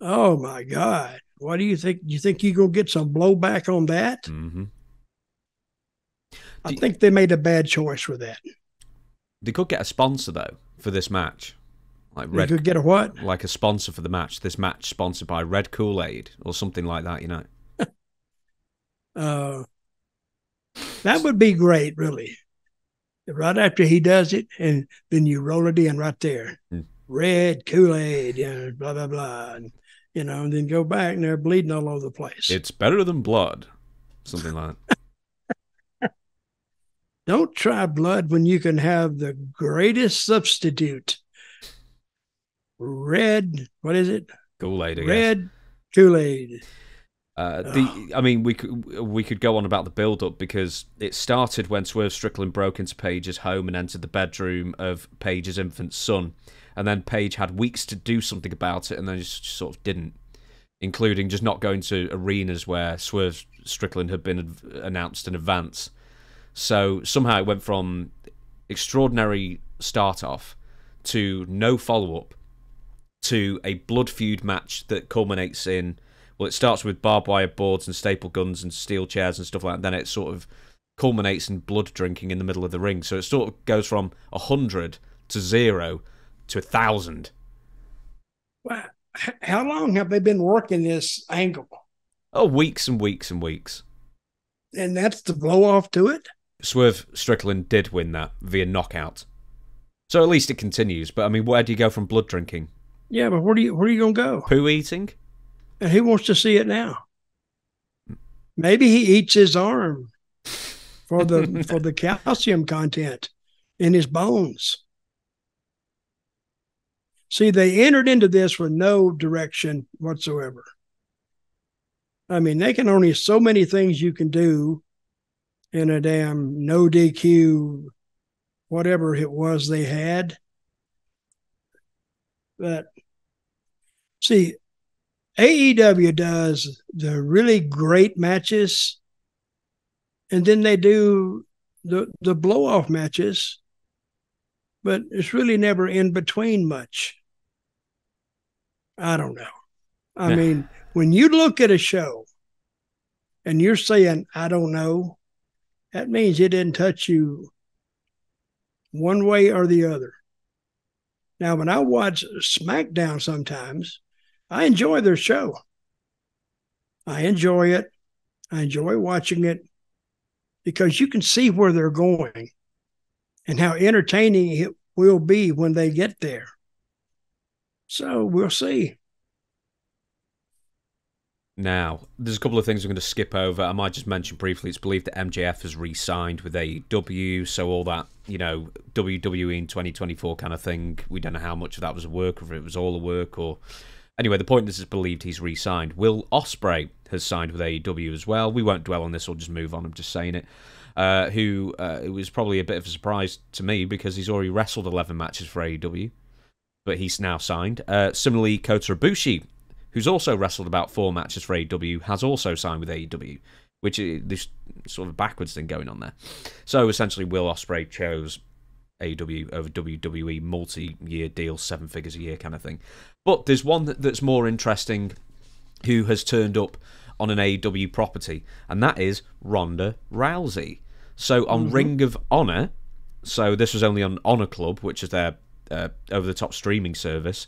Oh my God. What do you think? You think you're going to get some blowback on that? Mm-hmm. I think they made a bad choice with that. They could get a sponsor, though, for this match. They could get a what? Like a sponsor for the match. This match sponsored by Red Kool-Aid or something like that, you know. That would be great, really. Right after he does it, and then you roll it in right there. Red Kool-Aid, blah, blah, blah. And, and then go back and they're bleeding all over the place. It's better than blood. Something like that. Don't try blood when you can have the greatest substitute. Red, what is it? Kool-Aid, I guess. Red Kool-Aid. I mean, we could go on about the build-up, because it started when Swerve Strickland broke into Paige's home and entered the bedroom of Paige's infant son, and then Paige had weeks to do something about it, and then just sort of didn't, including just not going to arenas where Swerve Strickland had been announced in advance. So somehow it went from extraordinary start-off to no follow-up to a blood feud match that culminates in, well, it starts with barbed wire boards and staple guns and steel chairs and stuff like that. Then it sort of culminates in blood drinking in the middle of the ring. So it sort of goes from 100 to 0 to 1,000. Well, how long have they been working this angle? Oh, weeks and weeks and weeks. And that's the blow off to it? Swerve Strickland did win that via knockout. So at least it continues. But I mean, where do you go from blood drinking? Yeah, but where are you going to go? Poo eating? And who wants to see it now? Maybe he eats his arm for the calcium content in his bones. See, they entered into this with no direction whatsoever. I mean, they can only so many things you can do in a damn no DQ, whatever it was they had. But see, AEW does the really great matches, and then they do the blow-off matches, but it's really never in between much. I don't know. I mean, when you look at a show and you're saying, I don't know, that means it didn't touch you one way or the other. Now, when I watch SmackDown sometimes, I enjoy their show. I enjoy it. I enjoy watching it because you can see where they're going and how entertaining it will be when they get there. So we'll see. Now, there's a couple of things I'm going to skip over. I might just mention briefly, it's believed that MJF has re-signed with AEW, so all that, WWE in 2024 kind of thing, we don't know how much of that was a work, or if it was all a work, or... Anyway, the point is, it's believed he's re-signed. Will Ospreay has signed with AEW as well. We won't dwell on this, we'll just move on, I'm just saying it. It was probably a bit of a surprise to me, because he's already wrestled 11 matches for AEW, but he's now signed. Similarly, Kota Ibushi, who's also wrestled about 4 matches for AEW, has also signed with AEW, which is this sort of backwards thing going on there. So essentially, Will Ospreay chose AEW over WWE, multi-year deal, 7 figures a year kind of thing. But there's one that's more interesting who has turned up on an AEW property, and that is Ronda Rousey. So on Ring of Honor, so this was only on Honor Club, which is their over-the-top streaming service,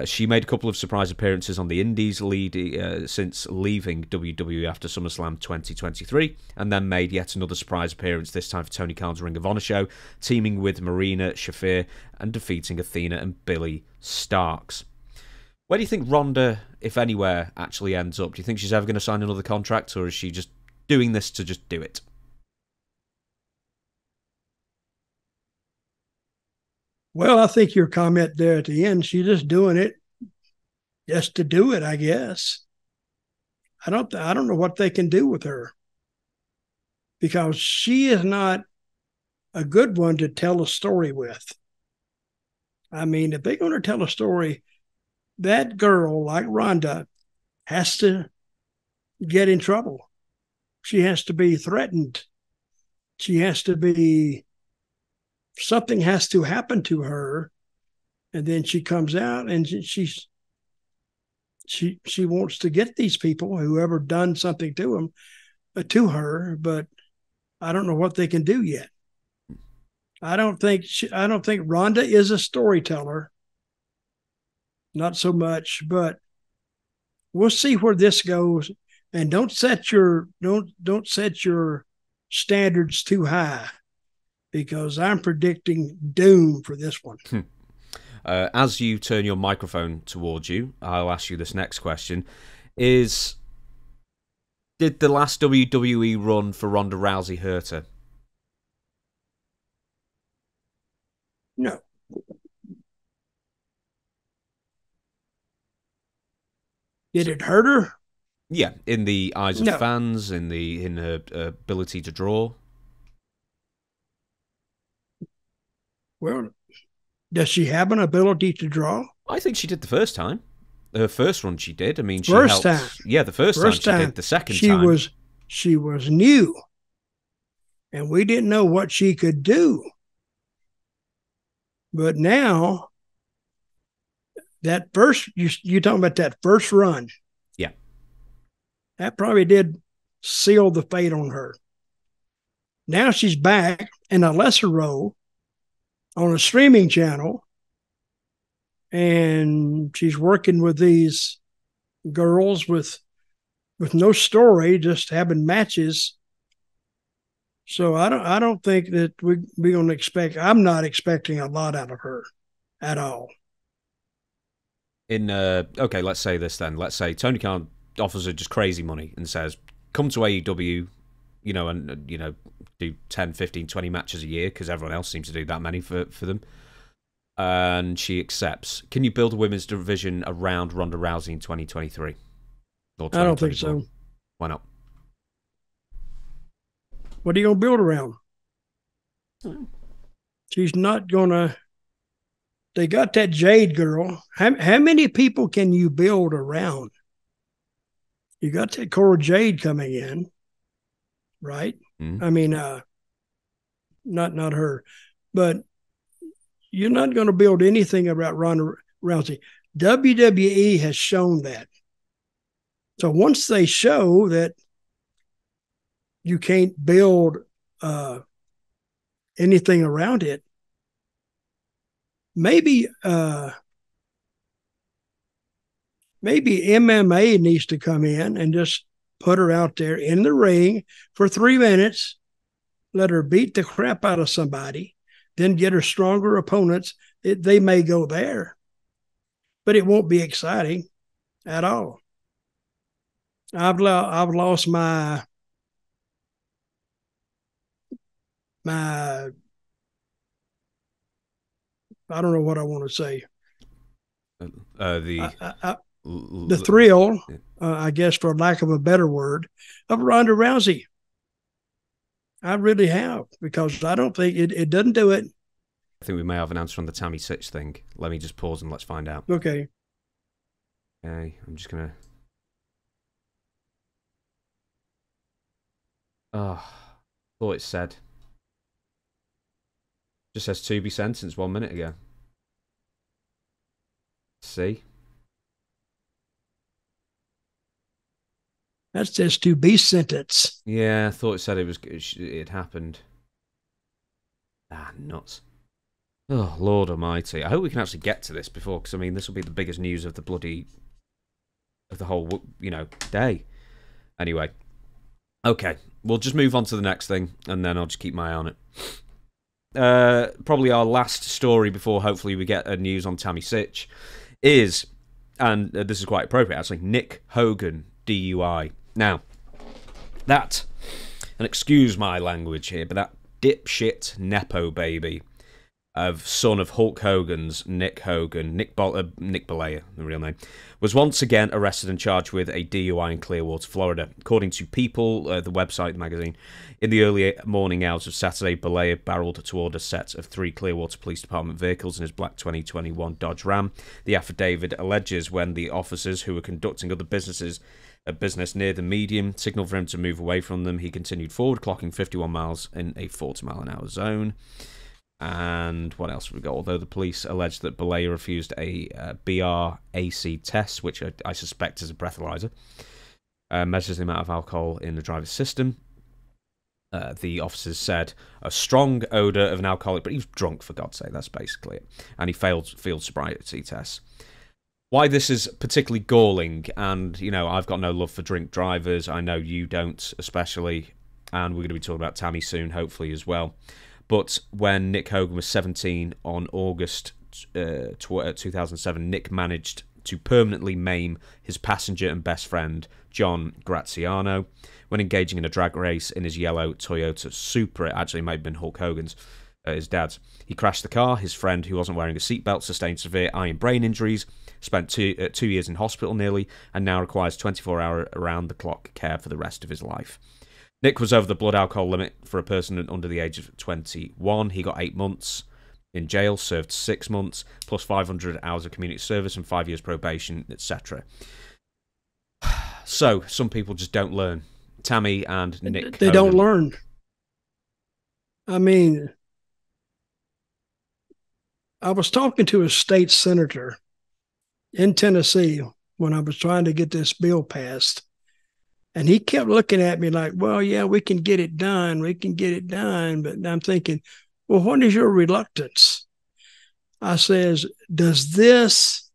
She made a couple of surprise appearances on the Indies since leaving WWE after SummerSlam 2023, and then made yet another surprise appearance, this time for Tony Khan's Ring of Honor show, teaming with Marina Shafir and defeating Athena and Billy Starks. Where do you think Ronda, if anywhere, actually ends up? Do you think she's ever going to sign another contract, or is she just doing this to just do it? Well, I think your comment there at the end, she's just doing it just to do it, I guess. I don't know what they can do with her, because she is not a good one to tell a story with. I mean, if they're going to tell a story, that girl like Ronda has to get in trouble. She has to be threatened. She has to be, something has to happen to her, and then she comes out and she wants to get these people, whoever done something to them, to her, but I don't know what they can do yet. I don't think Ronda is a storyteller, not so much, but we'll see where this goes. And don't set your standards too high, because I'm predicting doom for this one. As you turn your microphone towards you, I'll ask you this next question. Did the last WWE run for Ronda Rousey hurt her? No. Did it hurt her? Yeah, in the eyes of fans, in her ability to draw. Well, does she have an ability to draw? I think she did the first time. Her first run she did. I mean, she first helped. Time. Yeah, the first time she did. The second time. She was new. And we didn't know what she could do. But now, that first, you're talking about that first run. Yeah. That probably did seal the fate on her. Now she's back in a lesser role on a streaming channel, and she's working with these girls with no story, just having matches. So I don't think that we're going to expect. I'm not expecting a lot out of her at all. Okay, let's say this then. Let's say Tony Khan offers her just crazy money and says, "Come to AEW, and do 10, 15, 20 matches a year, because everyone else seems to do that many for them." And she accepts. Can you build a women's division around Ronda Rousey in 2023? Or I don't think so. Why not? What are you going to build around? She's not going to. They got that Jade girl. How many people can you build around? You got that Cora Jade coming in, right? I mean, not her, but you're not going to build anything about Ronda Rousey. WWE has shown that. So once they show that you can't build anything around it, maybe MMA needs to come in and just put her out there in the ring for 3 minutes, let her beat the crap out of somebody, then get her stronger opponents. They may go there, but it won't be exciting at all. I've lost my I don't know what I want to say. The thrill, I guess, for lack of a better word, of Ronda Rousey. I really have, because I don't think it doesn't do it. I think we may have an answer on the Tammy Sitch thing. Let me just pause and let's find out. Okay. Okay, I'm just going to... Oh, thought it said. Just says to be sentenced 1 minute ago. See? That says to be sentenced. Yeah, I thought it said it happened. Ah, nuts. Oh, Lord Almighty! I hope we can actually get to this before, because I mean, this will be the biggest news of the whole, day. Anyway, okay, we'll just move on to the next thing, and then I'll just keep my eye on it. Probably our last story before hopefully we get news on Tammy Sitch is, and this is quite appropriate actually, Nick Hogan DUI. Now, that, and excuse my language here, but that dipshit Nepo baby of son of Hulk Hogan's Nick Hogan, Nick Bollea, the real name, was once again arrested and charged with a DUI in Clearwater, Florida. According to People, the website, the magazine, in the early morning hours of Saturday, Bollea barreled toward a set of 3 Clearwater Police Department vehicles in his black 2021 Dodge Ram. The affidavit alleges when the officers who were conducting other business near the median signaled for him to move away from them, he continued forward, clocking 51 miles in a 40-mile-an-hour zone. And what else have we got? Although the police alleged that Bollea refused a BRAC test, which I suspect is a breathalyzer, measures the amount of alcohol in the driver's system. The officers said a strong odour of an alcoholic, but he was drunk, for God's sake, that's basically it. And he failed field sobriety tests. Why this is particularly galling, and, I've got no love for drink drivers, I know you don't especially, and we're going to be talking about Tammy soon, hopefully, as well. But when Nick Hogan was 17 on August 2007, Nick managed to permanently maim his passenger and best friend, John Graziano, when engaging in a drag race in his yellow Toyota Supra. It actually might have been Hulk Hogan's, his dad's. He crashed the car. His friend, who wasn't wearing a seatbelt, sustained severe eye and brain injuries, spent 2 years in hospital nearly, and now requires 24-hour around-the-clock care for the rest of his life. Nick was over the blood alcohol limit for a person under the age of 21. He got 8 months in jail, served 6 months, plus 500 hours of community service and 5 years probation, etc. So, some people just don't learn. Tammy and Nick They don't learn. I mean, I was talking to a state senator in Tennessee when I was trying to get this bill passed. And he kept looking at me like, well, yeah, we can get it done. We can get it done. But I'm thinking, well, what is your reluctance? I says, does this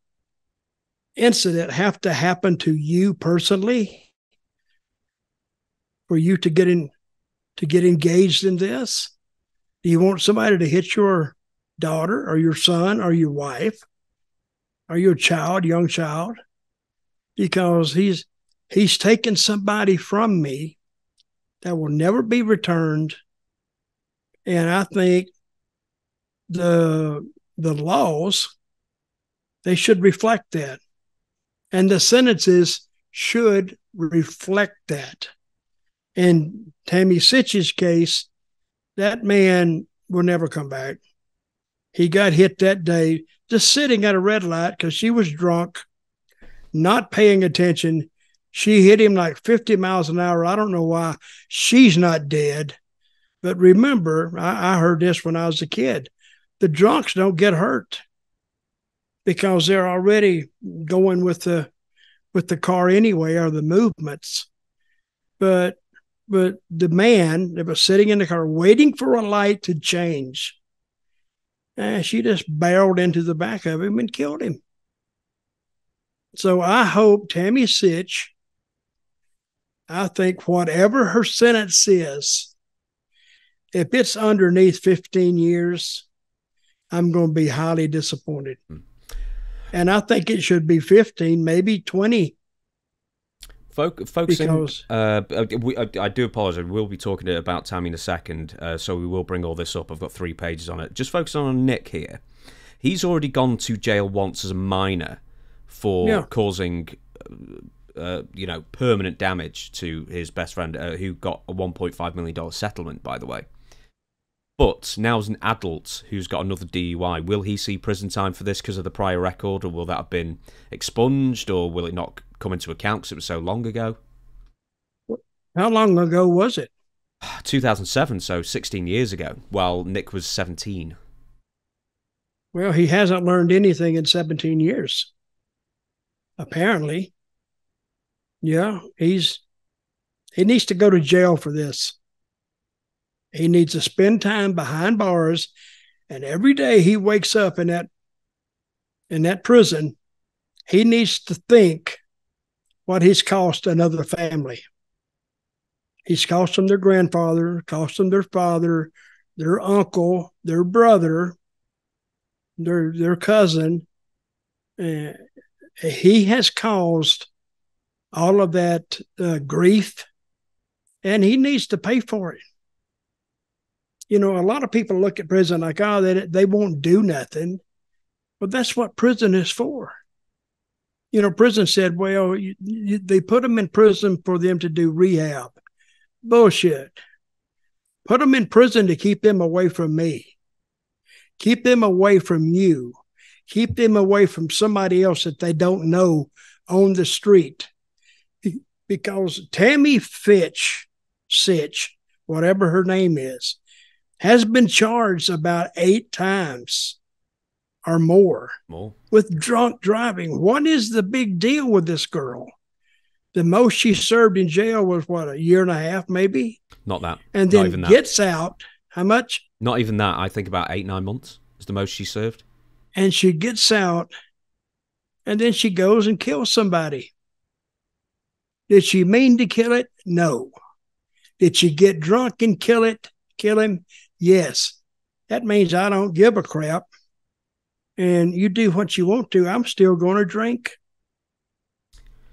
incident have to happen to you personally for you to get engaged in this? Do you want somebody to hit your daughter or your son or your wife or your child, young child? Because he's taken somebody from me that will never be returned. And I think the laws, they should reflect that. And the sentences should reflect that. In Tammy Sitch's case, that man will never come back. He got hit that day just sitting at a red light because she was drunk, not paying attention. She hit him like 50 miles an hour. I don't know why she's not dead. But remember, I heard this when I was a kid. The drunks don't get hurt because they're already going with the car anyway, or the movements. But the man that was sitting in the car waiting for a light to change, she just barreled into the back of him and killed him. So I hope Tammy Sitch, I think whatever her sentence is, if it's underneath 15 years, I'm going to be highly disappointed. And I think it should be 15, maybe 20. Focusing, because I do apologize. We'll be talking about Tammy in a second, so we will bring all this up. I've got 3 pages on it. Just focusing on Nick here. He's already gone to jail once as a minor for causing, permanent damage to his best friend, who got a $1.5 million settlement, by the way. But now as an adult who's got another DUI, will he see prison time for this because of the prior record, or will that have been expunged, or will it not come into account because it was so long ago? How long ago was it? 2007, so 16 years ago, while Nick was 17. Well, he hasn't learned anything in 17 years, apparently. Yeah, he needs to go to jail for this. He needs to spend time behind bars And every day he wakes up in that prison, he needs to think what he's cost another family. He's cost them their grandfather, cost them their father, their uncle, their brother, their cousin. He has caused all of that grief, and he needs to pay for it. You know, a lot of people look at prison like, oh, they won't do nothing. But that's what prison is for. You know, prison said, well, they put them in prison for them to do rehab. Bullshit. Put them in prison to keep them away from me. Keep them away from you. Keep them away from somebody else that they don't know on the street. Because Tammy Sitch, whatever her name is, has been charged about 8 times or more with drunk driving. What is the big deal with this girl? The most she served in jail was, what, 1.5 years, maybe? Not that. And then gets out. How much? Not even that. I think about 8-9 months is the most she served. And she gets out, and then she goes and kills somebody. Did she mean to kill it? No. Did she get drunk and kill him? Yes. That means I don't give a crap. And you do what you want to. I'm still going to drink.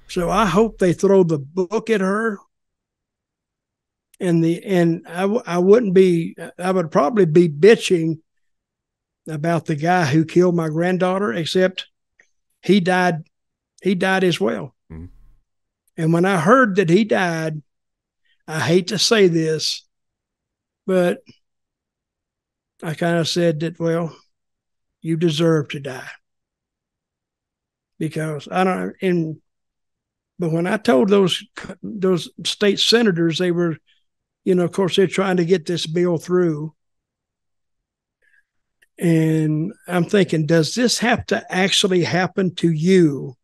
So I hope they throw the book at her. And I would probably be bitching about the guy who killed my granddaughter, except he died as well. Mm-hmm. And when I heard that he died, I hate to say this, but I kind of said that, well, you deserve to die. Because but when I told those state senators, they were, you know, of course, they're trying to get this bill through. And I'm thinking, does this have to actually happen to you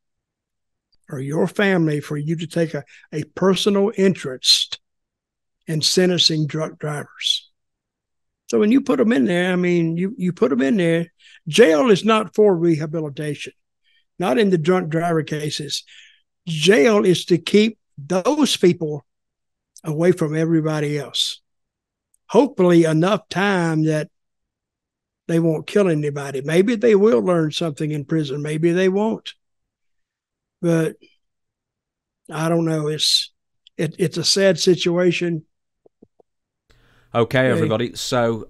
or your family for you to take a personal interest in sentencing drunk drivers? So when you put them in there, I mean, you put them in there. Jail is not for rehabilitation, not in the drunk driver cases. Jail is to keep those people away from everybody else. Hopefully enough time that they won't kill anybody. Maybe they will learn something in prison. Maybe they won't. But I don't know. It's a sad situation. Okay, everybody. So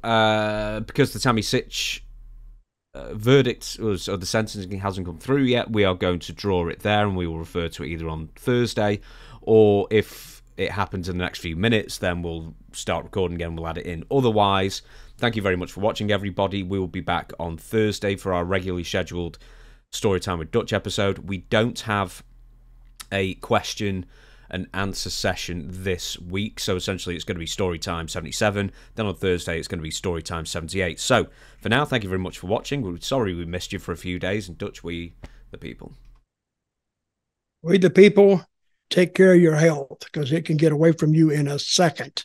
because the Tammy Sitch verdict or the sentencing hasn't come through yet, we are going to draw it there, and we will refer to it either on Thursday, or if it happens in the next few minutes, then we'll start recording again, we'll add it in. Otherwise, thank you very much for watching, everybody. We will be back on Thursday for our regularly scheduled Storytime with Dutch episode. We don't have a question and answer session this week, so essentially it's going to be Storytime 77, then on Thursday it's going to be Storytime 78. So for now, thank you very much for watching. We're sorry we missed you for a few days, and Dutch, we the people. We the people, take care of your health, because it can get away from you in a second.